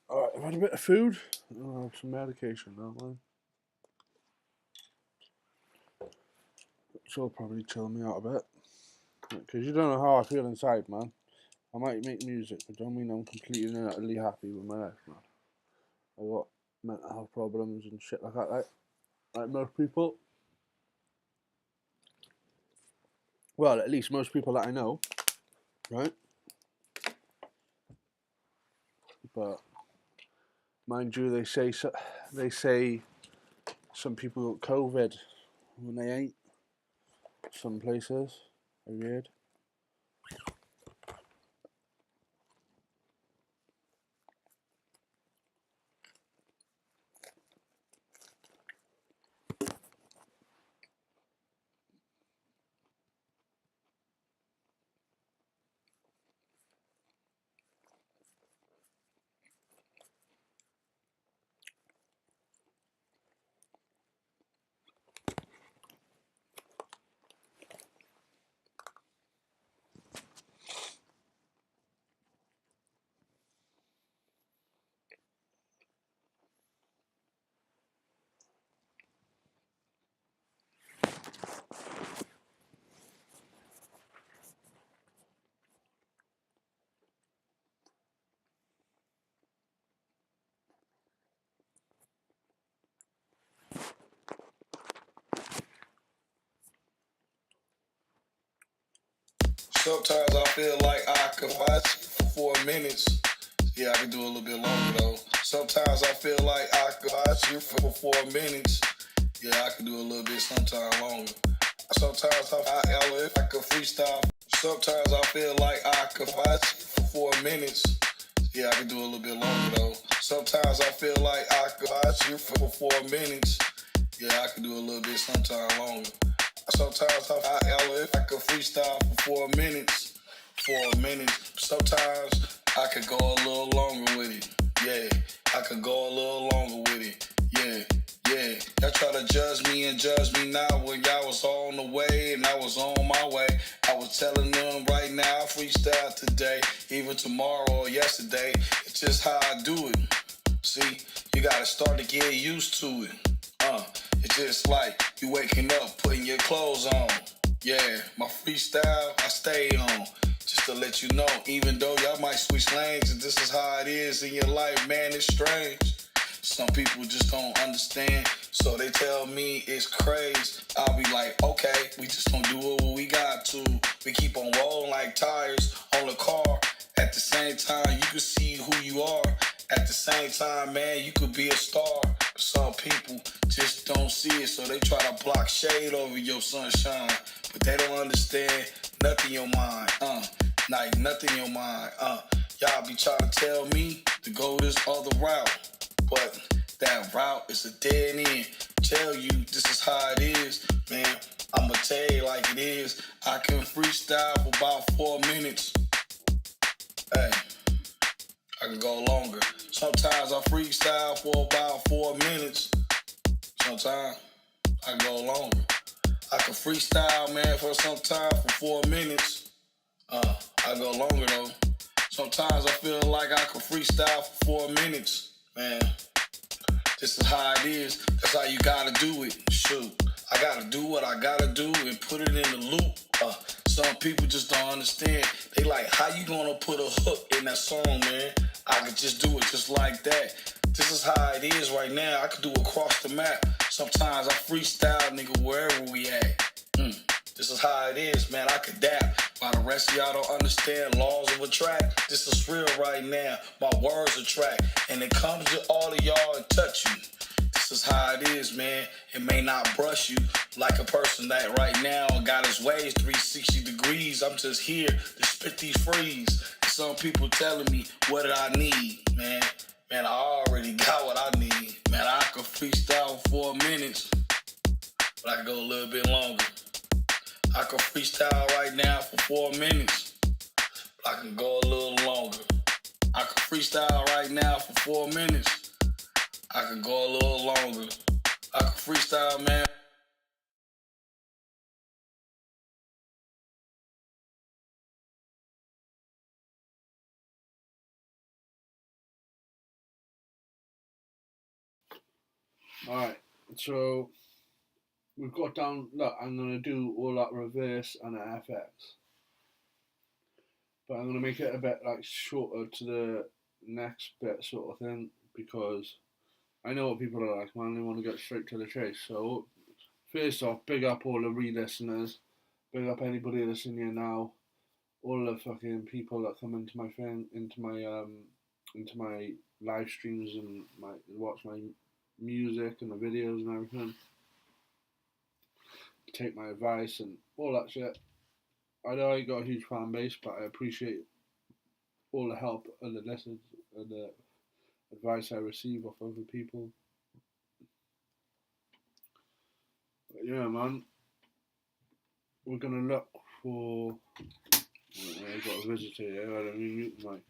alright, I've had a bit of food. I'll have some medication now, man. She'll probably chill me out a bit. Because you don't know how I feel inside, man. I might make music, but don't mean I'm completely and utterly happy with my life, man. I've got mental health problems and shit like that, like most people. Well, at least most people that I know, right? But mind you, they say some people got COVID when they ain't. Some places, I read. Sometimes I feel like I could fight for 4 minutes. Yeah, I can do a little bit longer though. Sometimes I feel like I could fight you for 4 minutes. Yeah, I can do a little bit sometime longer. Sometimes I could freestyle. Sometimes I feel like I could fight for 4 minutes. Yeah, I can do a little bit longer though. Sometimes I feel like I could fight you for 4 minutes. Yeah, I can do a little bit sometime longer. Sometimes I could freestyle for 4 minutes. 4 minutes. Sometimes I could go a little longer with it. Yeah, I could go a little longer with it. Yeah. Yeah, y'all try to judge me and judge me now when y'all was on the way and I was on my way. I was telling them right now, I freestyle today, even tomorrow or yesterday. It's just how I do it. See, you gotta start to get used to it. It's just like you waking up, putting your clothes on. Yeah, my freestyle, I stay on. Just to let you know, even though y'all might switch lanes, and this is how it is in your life, man, it's strange. Some people just don't understand, so they tell me it's crazy. I'll be like, okay, we just gonna do what we got to. We keep on rolling like tires on the car. At the same time, you can see who you are. At the same time, man, you could be a star. Some people just don't see it, so they try to block shade over your sunshine. But they don't understand nothing in your mind, like nothing in your mind, Y'all be trying to tell me to go this other route. But that route is a dead end. Tell you this is how it is, man. I'ma tell you like it is. I can freestyle for about 4 minutes. Hey, I can go longer. Sometimes I freestyle for about 4 minutes. Sometimes I can go longer. I can freestyle, man, for some time for 4 minutes. I go longer though. Sometimes I feel like I can freestyle for 4 minutes, man. This is how it is. That's how you gotta do it. Shoot, I gotta do what I gotta do and put it in the loop. Some people just don't understand. They like, how you gonna put a hook in that song, man? I could just do it just like that. This is how it is right now. I could do across the map. Sometimes I freestyle, nigga, wherever we at. This is how it is, man. I could dap. While the rest of y'all don't understand laws of a track, this is real right now. My words are track, and it comes to all of y'all and touch you. This is how it is, man. It may not brush you like a person that right now got his ways 360 degrees. I'm just here to spit these frees. Some people telling me, what did I need, man? Man, I already got what I need. Man, I could freestyle for 4 minutes, but I could go a little bit longer. I can freestyle right now for 4 minutes, but I can go a little longer. I can freestyle right now for 4 minutes. I can go a little longer. I can freestyle, man. Alright, so we've got down, look, I'm going to do all that reverse and FX. But I'm going to make it a bit like shorter to the next bit sort of thing, because I know what people are like, man, they want to get straight to the chase. So, first off, big up all the re-listeners, big up anybody that's in here now, all the fucking people that come into my into my live streams and watch my music and the videos and everything, take my advice and all that shit. I know I got a huge fan base, but I appreciate all the help and the lessons and the advice I receive off other people. But yeah, man, we're gonna look for. I got a visitor here. I don't mute the mic.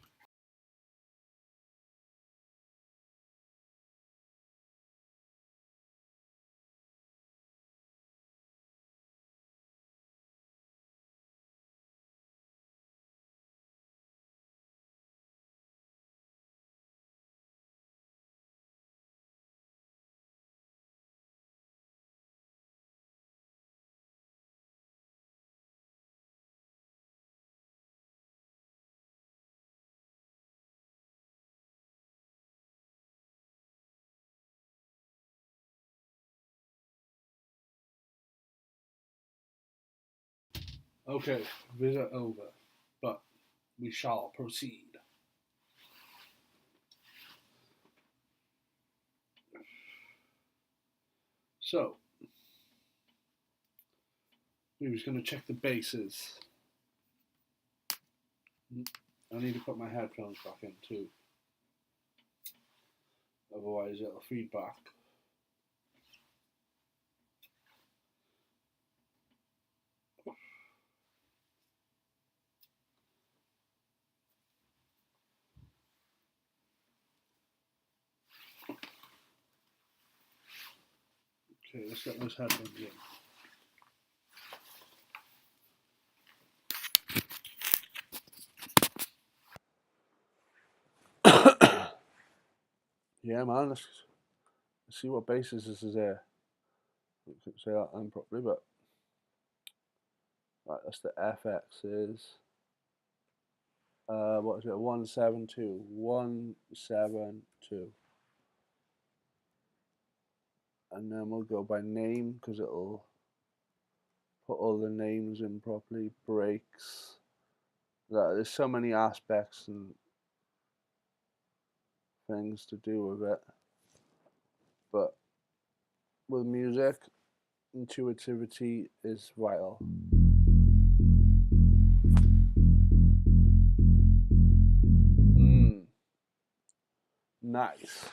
Okay, visit over, but we shall proceed. So, we was going to check the basses. I need to put my headphones back in too. Otherwise it'll feedback. Okay, let's get those headphones in. Yeah, man, let's see what basses this is there. I couldn't say that properly, but right, that's the FX's. What is it? 172. 172. And then we'll go by name because it'll put all the names in properly. Breaks. There's so many aspects and things to do with it. But with music, intuitivity is vital. Nice.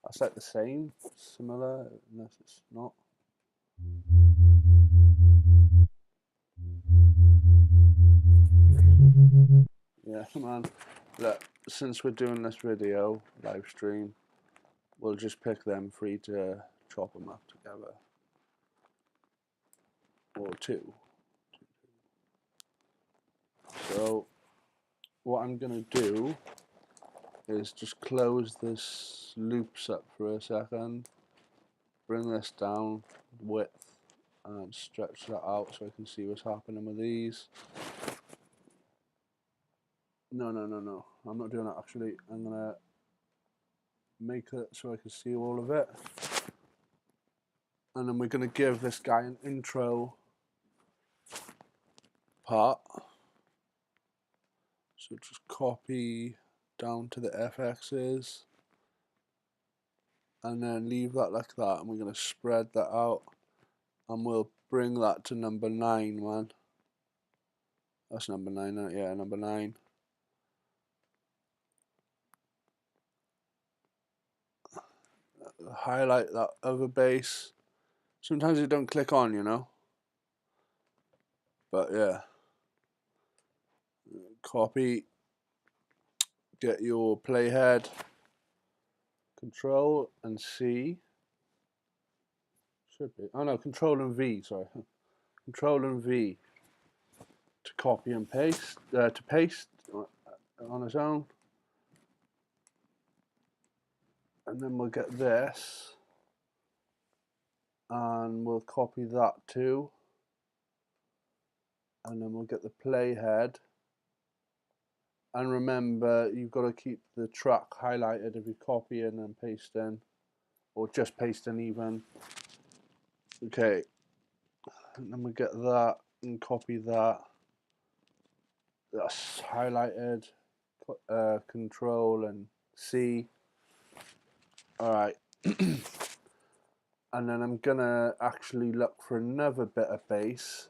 That's like the same, similar, unless it's not. Yeah, man. Look, since we're doing this video, live stream, we'll just pick them three to chop them up together. Or two. So, what I'm going to do is just close this loops up for a second, bring this down width and stretch that out so I can see what's happening with these. No, I'm not doing that actually. I'm gonna make it so I can see all of it, and then we're gonna give this guy an intro part. So just copy down to the FXs and then leave that like that, and we're going to spread that out and we'll bring that to number 9, man. That's number 9, isn't it? Yeah, number 9. Highlight that other bass. Sometimes it don't click on, you know, but yeah. Copy, get your playhead, Control and C. Should be. Oh no, Control and V, sorry. Control and V to copy and paste, to paste on its own. And then we'll get this and we'll copy that too. And then we'll get the playhead. And remember, you've got to keep the track highlighted if you're copying and pasting, or just pasting even. Okay, and then we get that and copy that. That's highlighted. Control and C. Alright. And then I'm gonna actually look for another bit of bass.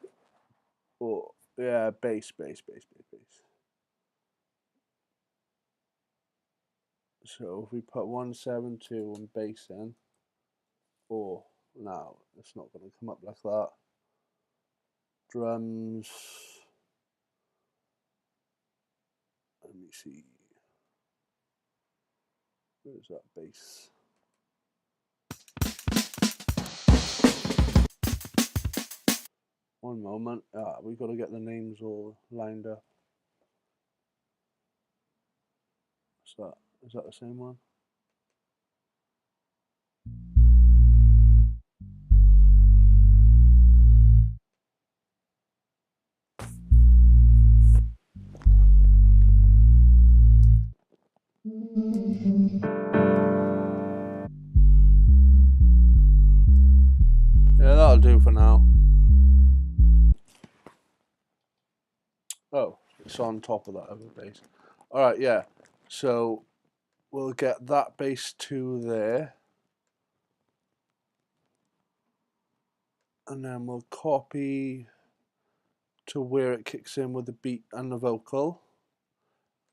Or, yeah, bass. So if we put 172 and bass in, or no, it's not going to come up like that. Drums. Let me see. Where's that bass? One moment. We've got to get the names all lined up. What's that? Is that the same one? do for now. Oh, it's on top of that other base. Alright, yeah. So we'll get that base 2 there. And then we'll copy to where it kicks in with the beat and the vocal.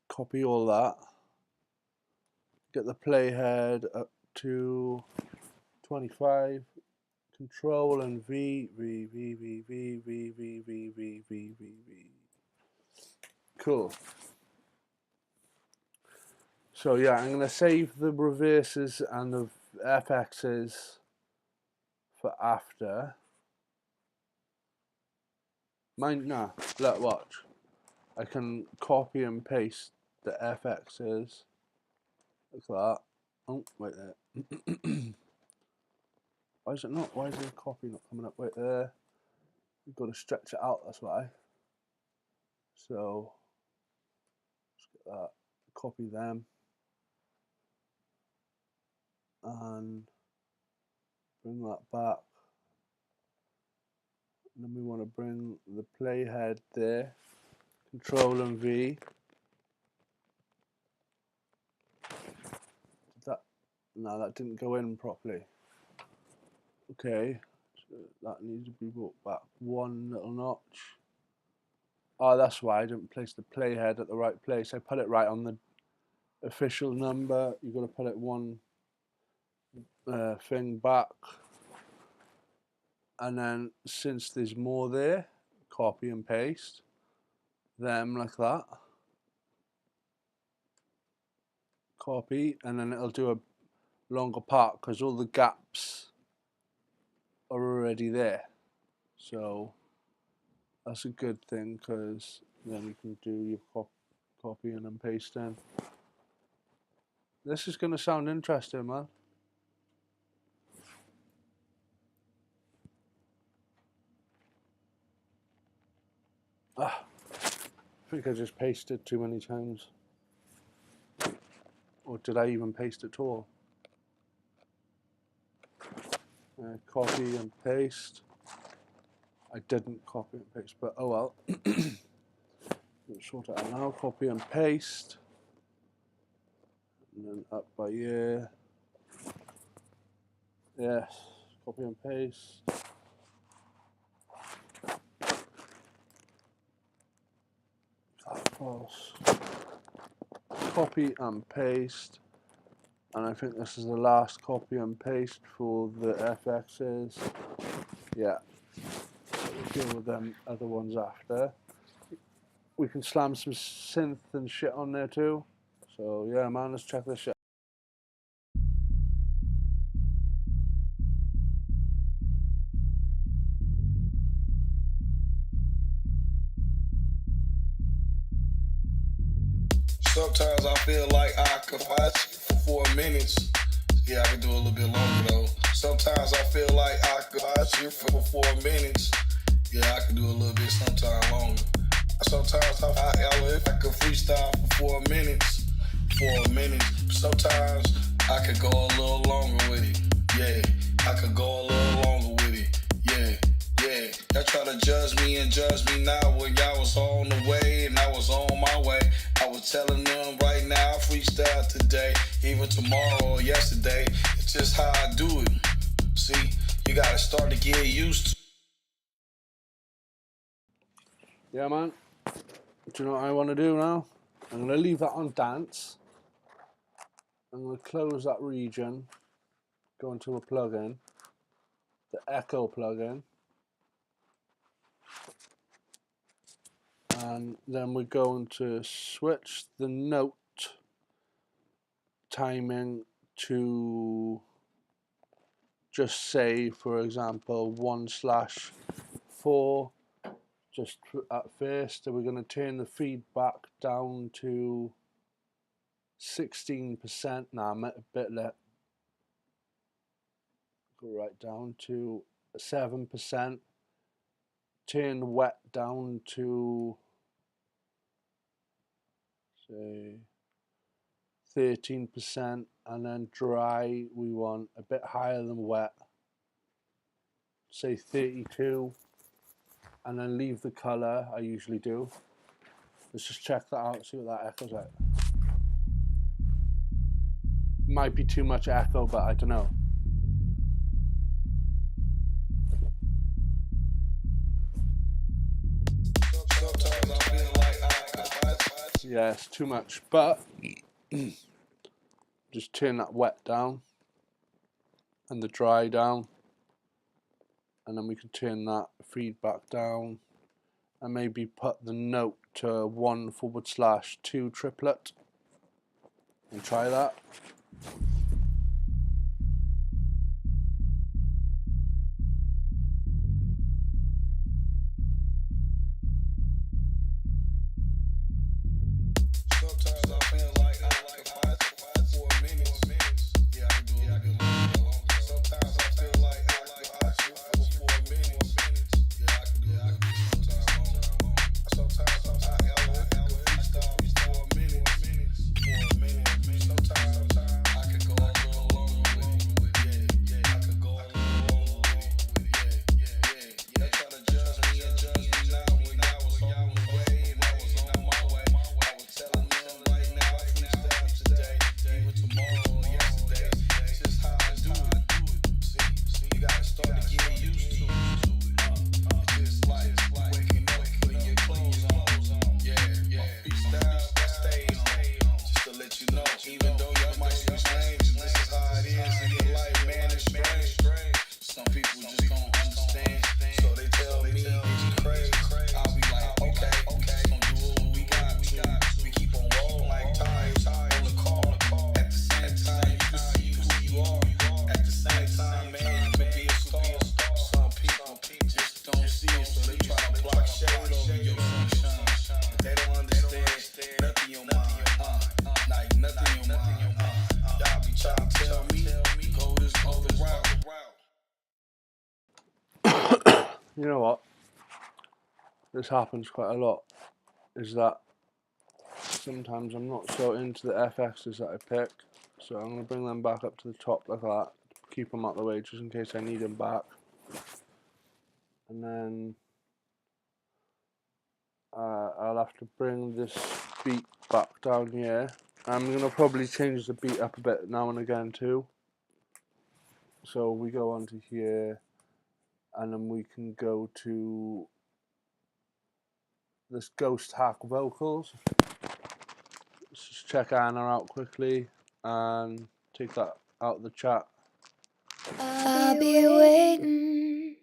Copy all that. Get the playhead up to 25. Control and V. Cool. So yeah, I'm going to save the reverses and the FXs for after. Nah, look, watch. I can copy and paste the FXs. Like that. Oh, wait there. Why is it not? Why is the copy not coming up? Wait there. You've got to stretch it out, that's why. So, let's get that. Copy them. And bring that back. And then we want to bring the playhead there. Control and V. No, that didn't go in properly. Okay, so that needs to be brought back one little notch. Oh, that's why I didn't place the playhead at the right place. I put it right on the official number. You've got to put it one thing back. And then since there's more there, copy and paste them like that. Copy, and then it'll do a longer part because all the gaps are already there. So that's a good thing because then you can do your copying and pasting. This is going to sound interesting, man. I think I just pasted too many times. Or did I even paste at all? Copy and paste. I didn't copy and paste, but oh well. Let's sort it out now. Copy and paste. And then up by year. Yes. Copy and paste. False. Copy and paste. And I think this is the last copy and paste for the FXs. Yeah. We'll deal with them other ones after. We can slam some synth and shit on there too. So yeah, man, let's check this shit. Sometimes I feel like I could fight for 4 minutes. Yeah, I can do a little bit longer though. Sometimes I feel like I could fight you for 4 minutes. Yeah, I can do a little bit sometime longer. Sometimes I could freestyle for 4 minutes. 4 minutes. Sometimes I could go a little longer with it. Yeah, I could go a little longer with it. Yeah. Yeah, y'all try to judge me and judge me now when y'all was on the way and I was on my way. I was telling them right now, freestyle today, even tomorrow or yesterday. It's just how I do it. See, you gotta start to get used to. Yeah, man. Do you know what I want to do now? I'm going to leave that on dance. I'm going to close that region. Go into a plugin. The echo plugin. And then we're going to switch the note timing to just say, for example, 1/4 just at first. And we're going to turn the feedback down to 16%. Nah, I'm a bit less. Go right down to 7%. Turn wet down to say 13%, and then dry we want a bit higher than wet. say 32, and then leave the colour. I usually do. Let's just check that out, see what that echoes at. Might be too much echo, but I don't know. Yeah, it's too much, but just turn that wet down and the dry down, and then we can turn that feedback down and maybe put the note to 1/2 triplet and try that. You know what? This happens quite a lot, is that sometimes I'm not so into the FXs that I pick, so I'm going to bring them back up to the top like that, keep them out of the way just in case I need them back. And then I'll have to bring this beat back down here. I'm going to probably change the beat up a bit now and again too. So we go onto here, and then we can go to this Ghost Hack Vocals. Let's just check Anna out quickly and take that out of the chat. I'll be waiting.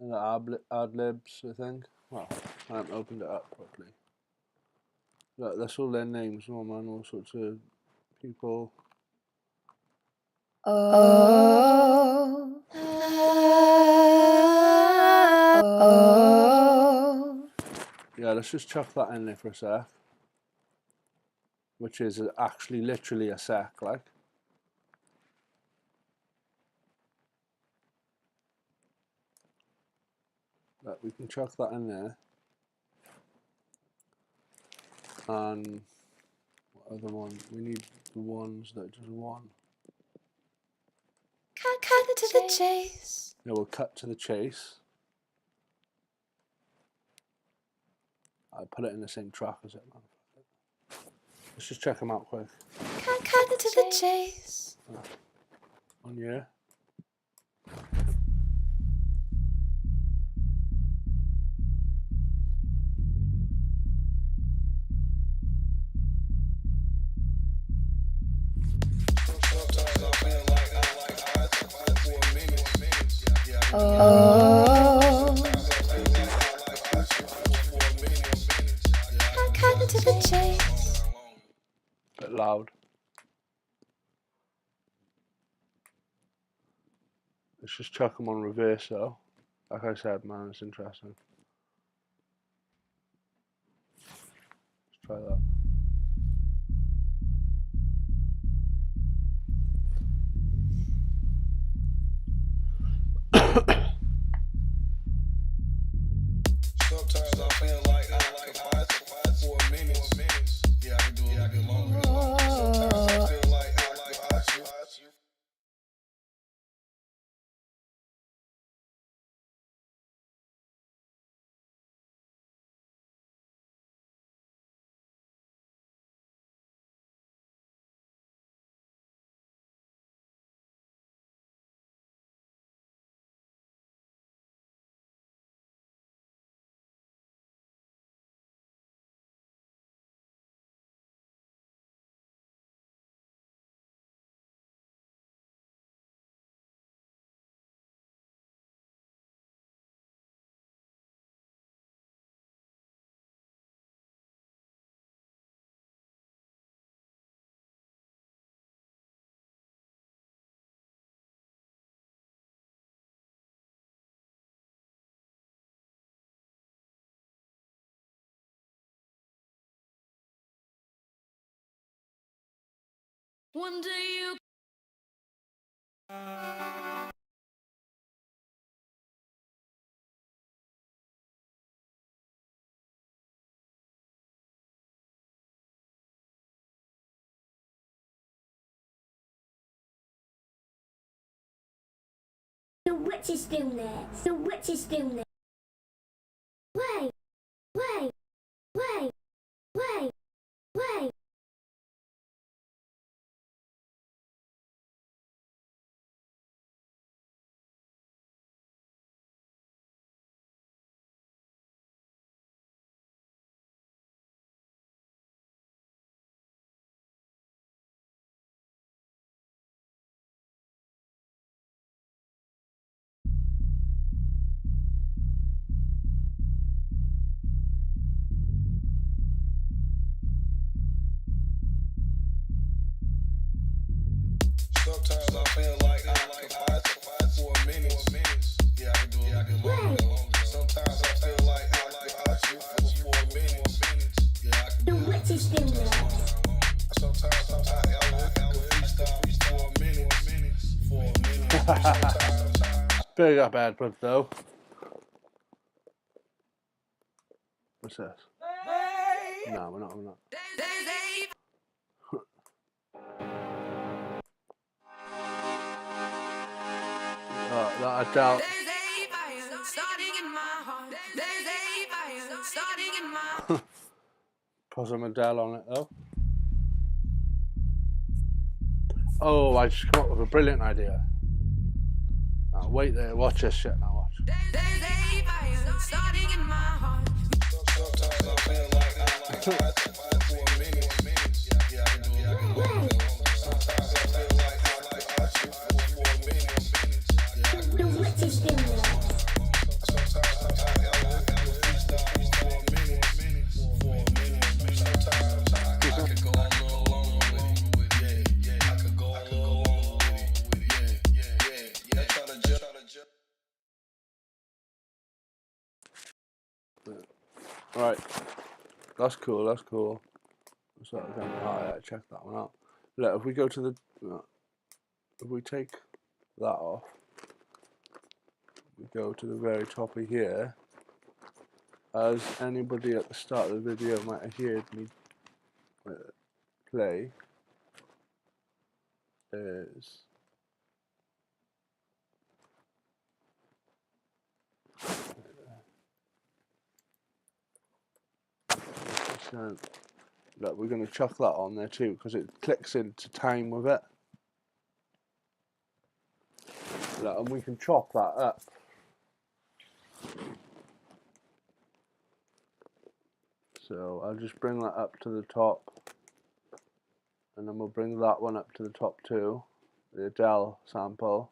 And the ad-libs, I think. Well, I haven't opened it up properly. Look, that's all their names, oh man, all sorts of people. Oh, oh. Yeah, let's just chuck that in there for a sec. Which is actually literally a sec, like. But we can chuck that in there. And what other one? We need the ones that just one. Cut to the chase. Yeah, we'll cut to the chase. I'll put it in the same track as it, man. Let's just check them out quick. Cut to the chase. On here. Oh, cut to the chase. Bit loud. Let's just chuck them on reverse though. Like I said, man, it's interesting. Let's try that. Sometimes I feel like I could 4 minutes. Yeah, I can do a little bit longer. Sometimes I feel like One day you The witch is still there. The witch is still there. Wait, wait, wait, wait, wait. Sometimes I feel like I fight for a minute. Yeah, I can do it a bit longer. Sometimes I feel like I shoot for 4 minutes. Yeah, I can The do it. witch is still there. Sometimes I freestyle for a minute. Sometimes. Big up Edward though. What's this? No, we're not. That Adele. Put some Adele on it though. Oh, I just come up with a brilliant idea. Now, wait there, watch this shit now. Watch. Sometimes I feel like I fight for a minute. Yeah, I can do it a bit longer. Sometimes I feel like I shoot for 4 minutes. Yeah, I can do The witch is still there. Sometimes I freestyle for a minute. Sometimes I could go a little longer with it. Yeah, I could go a little longer with it. Yeah. Tryna jump. Right, that's cool. What's that again? Oh yeah, check that one out. Look, if we go to if we take that off, we go to the very top of here. As anybody at the start of the video might have heard me play, is look, we're going to chuck that on there too because it clicks into time with it. Look, and we can chop that up. So I'll just bring that up to the top, and then we'll bring that one up to the top too, the Adele sample,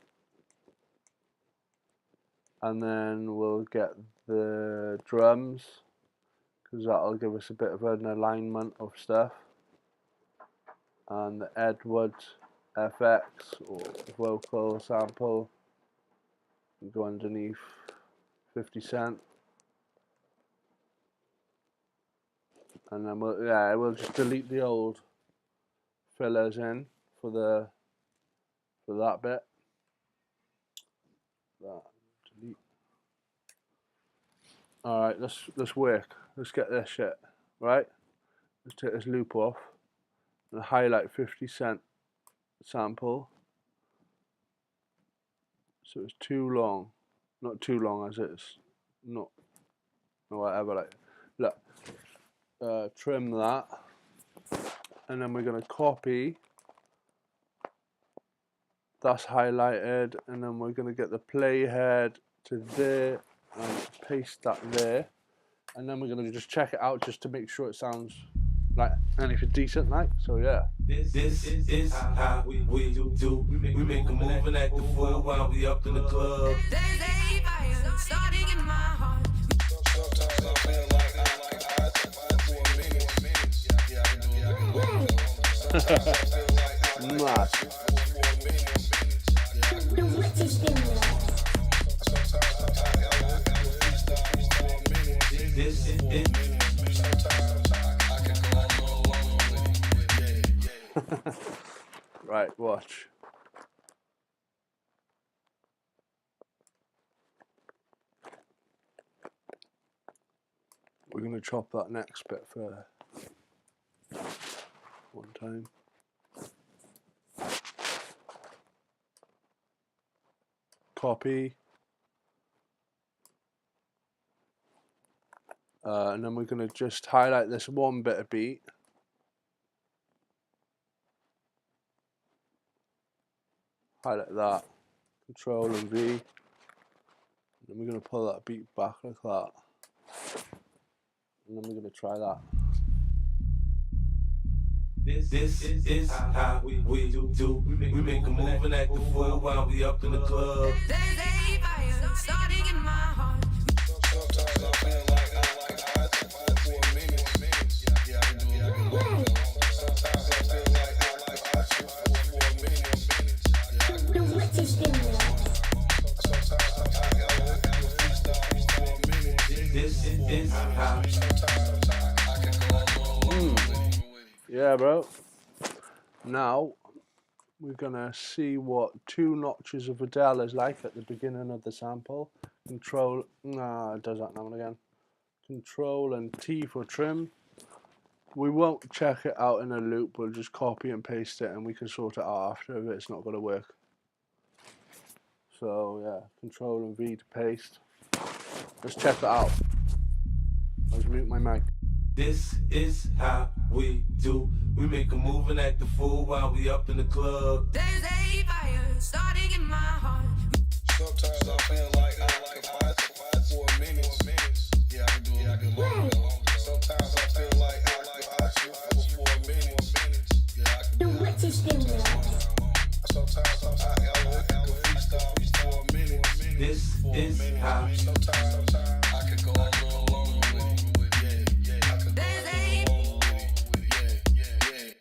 and then we'll get the drums, because that'll give us a bit of an alignment of stuff, and the Edward FX or vocal sample can go underneath 50 Cent, and then we'll just delete the old fillers in for that bit. Delete. All right, let's work. Let's get this shit right. Let's take this loop off and highlight 50 Cent sample. So it's too long, not too long as it's not, or whatever. Like, look, trim that, and then we're gonna copy. That's highlighted, and then we're gonna get the playhead to there and paste that there, and then we're gonna just check it out just to make sure it sounds like anything decent, like. So yeah. This is how we do. We make a move and act the fool while we up in the club. starting in my heart. Sometimes I feel like I fight for a minute. Yeah, I can do it a bit longer. Sometimes I feel like Mad. shoot for 4 minutes. Yeah, I can do The witch is still there. Sometimes I freestyle for a minute. This is it. Sometimes I can go a little longer with it. Yeah. Right, watch. We're gonna chop that next bit for one time. Copy. And then we're gonna just highlight this one bit of beat. Highlight that. Control and V. And then we're gonna pull that beat back like that. And then we're gonna try that. This is how we do. We make a move and act the fool while we up in the club. There's a fire starting in my heart. Sometimes I feel like I for a minute. Yeah, I can do it a bit longer. Sometimes I feel like I for a minute. Yeah, I can do The it. witch is still there. Sometimes I gotta freestyle for a minute. This is how. Sometimes I can go a little longer with it. Yeah, bro. Now we're gonna see what 2 notches of Adele is like at the beginning of the sample. Control, it does that now and again. Control and T for trim. We won't check it out in a loop. We'll just copy and paste it, and we can sort it out after if it's not gonna work. So yeah, Control and V to paste. Let's check that out. Let's mute my mic. This is how we do. We make a move and act the fool while we up in the club. There's a fire starting in my heart. Sometimes I feel like I for a minute. Yeah, I can do it a bit longer. Sometimes I feel like I for a minute. Yeah, I can The do it. witch is still there. Sometimes I can freestyle for a minute. This is how. Sometimes I can go a little longer with it. Yeah, I can go a little longer with it.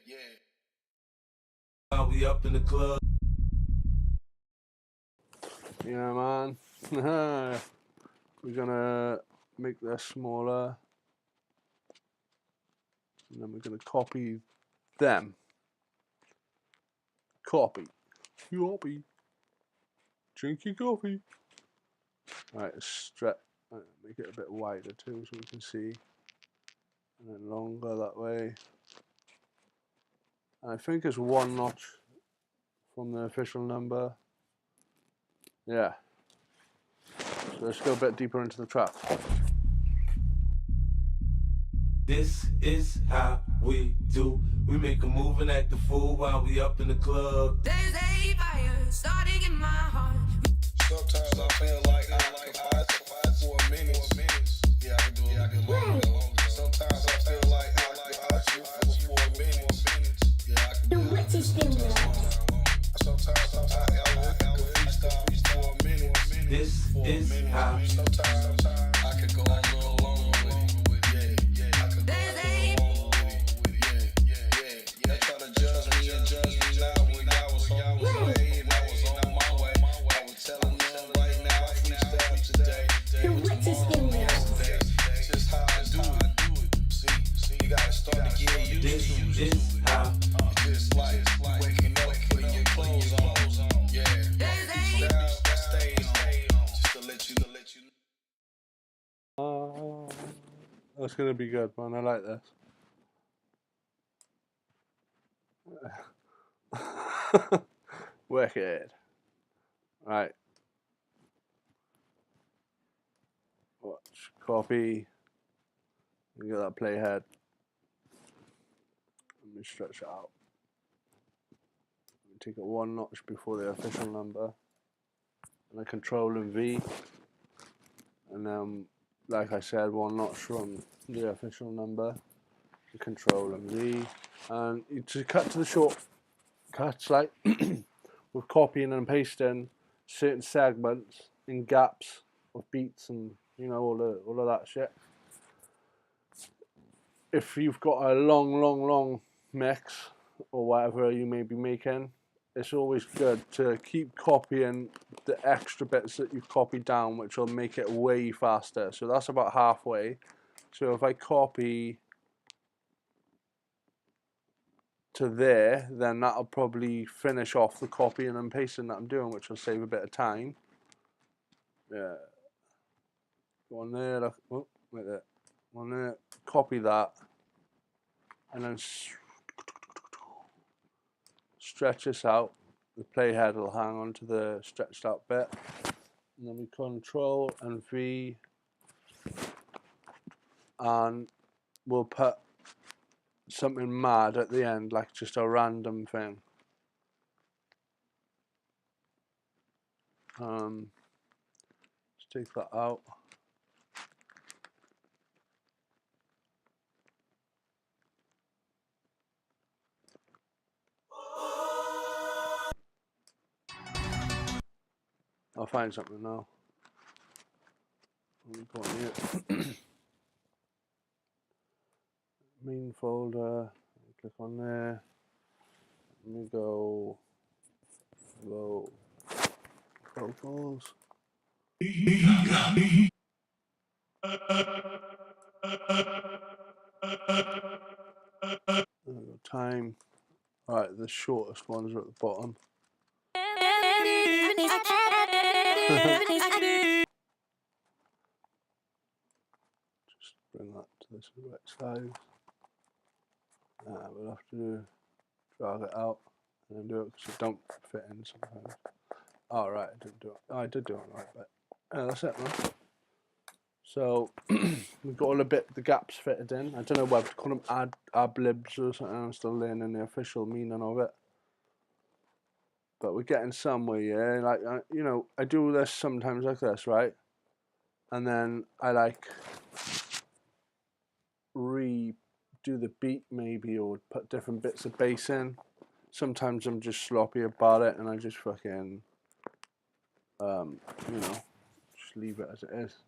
Yeah. While we up in the club. Yeah, man. We're gonna make this smaller, and then we're gonna copy them. Copy. Drink your coffee. Alright, stretch. Make it a bit wider too, so we can see, and then longer that way. And I think it's 1 notch from the official number. Yeah. So let's go a bit deeper into the track. This is how we do. We make a move and act the fool while we up in the club. There's a fire starting in my heart. Sometimes I feel like I for a minute. Yeah, I can do it a bit longer. Sometimes I feel like I for a minute. Yeah, I can The do it. witch is still there. Sometimes I can freestyle for a minute. This is how. Sometimes I can go a little longer with it. Yeah, I can go a little longer with it. Yeah. They try to judge me now when I was on my way and I was on my way. I was telling them right now I freestyle today. The witch is still there. It's just how I do it. See, you gotta start to get used This to it. is how. It's just like waking up, putting your clothes on. Yeah, freestyle, that stays on. Just to let you know. That's gonna be good, man. I like this. Wicked. Right. Watch. Copy. And get that playhead. Let me stretch it out. Let me take it 1 notch before the official number. And I Control and V. And then, like I said, 1 notch from the official number. Control and V. And you just cut to the short cuts, like with copying and pasting certain segments in gaps of beats and all of that shit. If you've got a long mix or whatever you may be making, it's always good to keep copying the extra bits that you've copied down, which will make it way faster. So that's about halfway. So if I copy to there, then that'll probably finish off the copying and pasting that I'm doing, which will save a bit of time. Yeah. Go on there, look. Oh, wait there. Go on there, copy that, and then stretch this out. The playhead will hang on to the stretched out bit. And then we Control and V, and we'll put something mad at the end, like just a random thing. Let's take that out. I'll find something now. Let me go on here. Main folder. Click on there. Let me go. Photos. Time. Alright, the shortest ones are at the bottom. Just bring that to this right size. We'll have to drag it out and then do it because it don't fit in sometimes. Oh, right, I didn't do it. Oh, I did do it right, but that's it, man. So we've got all the gaps fitted in. I don't know whether to call them ad-libs or something. I'm still learning the official meaning of it. But we're getting somewhere, yeah. Like, you know, I do this sometimes like this, right? And then I like redo the beat maybe, or put different bits of bass in. Sometimes I'm just sloppy about it and I just fucking, you know, just leave it as it is.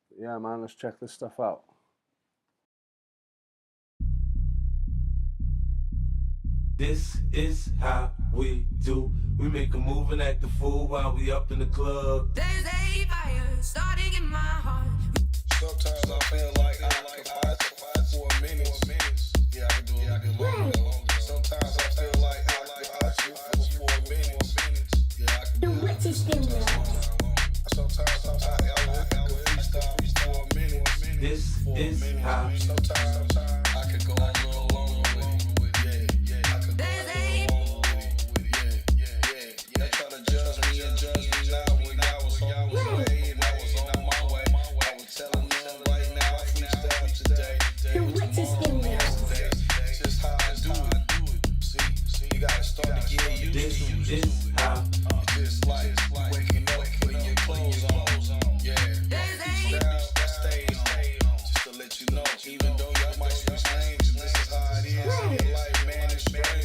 But yeah, man, let's check this stuff out. This is how we do. We make a move and act a fool while we up in the club. There's a fire starting in my heart. Sometimes I feel like I could fight for a minute. Yeah, I can do it a bit longer. Sometimes I feel like I could fight for a minute. Yeah, I can do it. Sometimes I could freestyle for a minute. This is how. Sometimes I could go a little longer with it. Yeah, I could go a little longer with it. Yeah. They try to judge me now when I was on my way and I was on my way. I was telling them right now I freestyle today. Just how I do it. See, you gotta start to get used to it. This is how. It's just like waking up, putting your clothes on. Yeah, freestyle, that stays on. Just to let you know, even though y'all might be strange, this is how it is in life, man. It's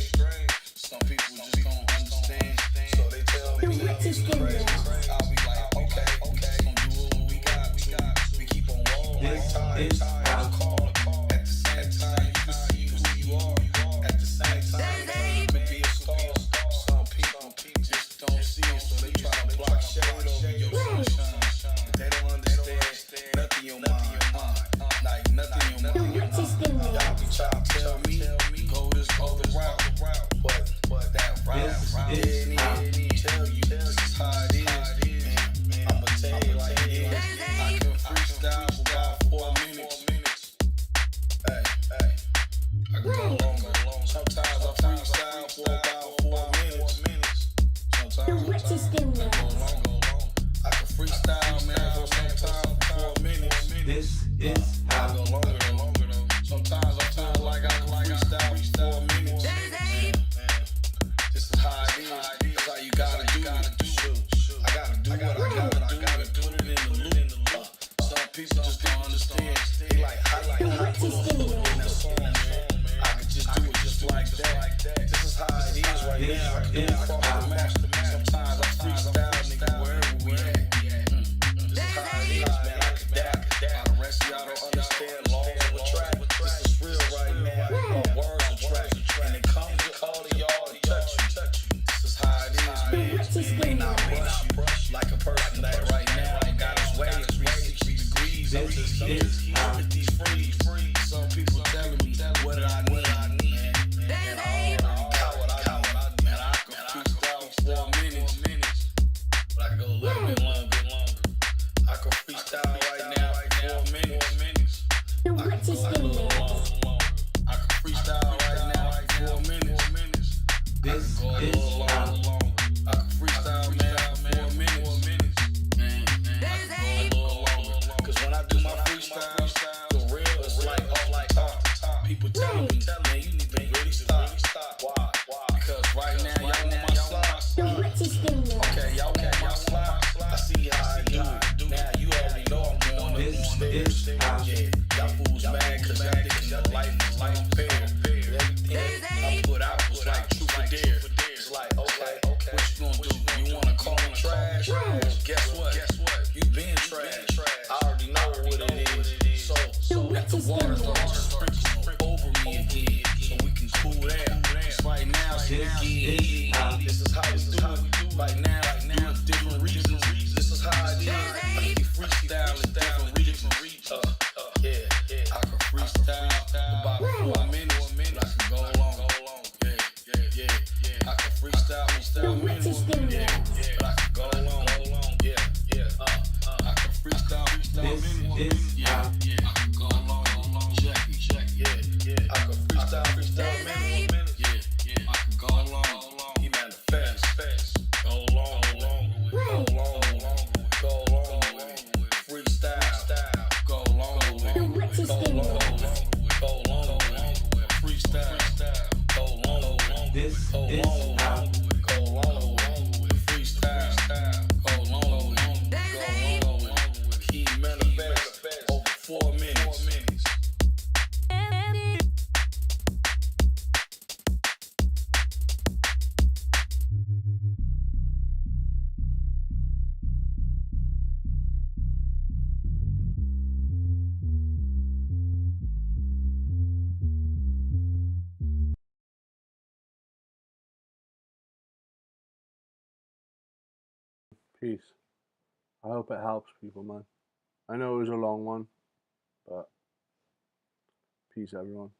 strange. Some people just don't understand, so they tell me it's crazy. I'll be like, okay, gonna do what we got. We keep on rolling. This Like is time, how. at the same time, you can see who you are. At the same time, you can be a star. Some people just don't see it, so they try to block shade over your sunshine. They don't understand nothing in your mind. Like nothing in your mind. Y'all be trying to tell me go this other route, but that route didn't even tell you this is how it is. Man, I'ma tell you like it is. I can freestyle for about 4 minutes. Hey, I can go longer. Sometimes I freestyle for about 4 minutes. Sometimes I go longer. I can freestyle, man, for sometimes 4 minutes. This is I how. go longer though. Sometimes I feel like I can freestyle for 4 minutes. This is how it is. That's how you gotta do it. I gotta do what I gotta do and put it in the loop. Some people just don't understand. They like, how you put in that song, man. I could just do it just like that. This is how it is right now. I can do it across the master. Sometimes I freestyle, nigga, wherever we at. This is how it is, man. I could that. The rest of y'all don't understand laws of a track. This is real right now. Words of track. And it comes with all of y'all to touch you. This is how it is, man. May not brush like a person that right now got his way at 360 degrees. I'm just free. Some people telling me what I need. little bit longer. I can freestyle right now for 4 minutes. So what you still there? I can freestyle right now for 4 minutes. This Go a is little how longer. I can freestyle now for 4 minutes. Man, I can go a little longer. Cause when I do my freestyle, for real, it's like off the top. People telling me, man, you need to really stop. Why? Because right now, y'all want my slide. So what you still there? Okay, y'all want my slide. I see how I do it. Now you already know I'm going up them stairs. Yeah, y'all fools mad cause y'all think your life is unfair. Everything I put out was like truth or dare. It's like, okay, what you gonna do? You wanna call me trash? Well, guess what? You been trash. I already know what it is. So let the water just sprinkle over me again, so we can cool down. Cause right now, this is how we do it. Right now, doing different reasons. This is how it is. I can be freestyling different reasons. Yeah, I can freestyle about 4 minutes, but I can go long. Yeah. I can freestyle minutes, but I can go long. Yeah. I can freestyle this minutes. is how I can go long. Check it. Yeah. I can freestyle minutes. Yeah. I can go long. He manifest. Go long. Freestyle. Go long. So what you still there? Go long. Freestyle. Go long. this is how Go long. Freestyle. Go long. He manifest over 4 minutes. Peace. I hope it helps people, man. I know it was a long one, but peace, everyone.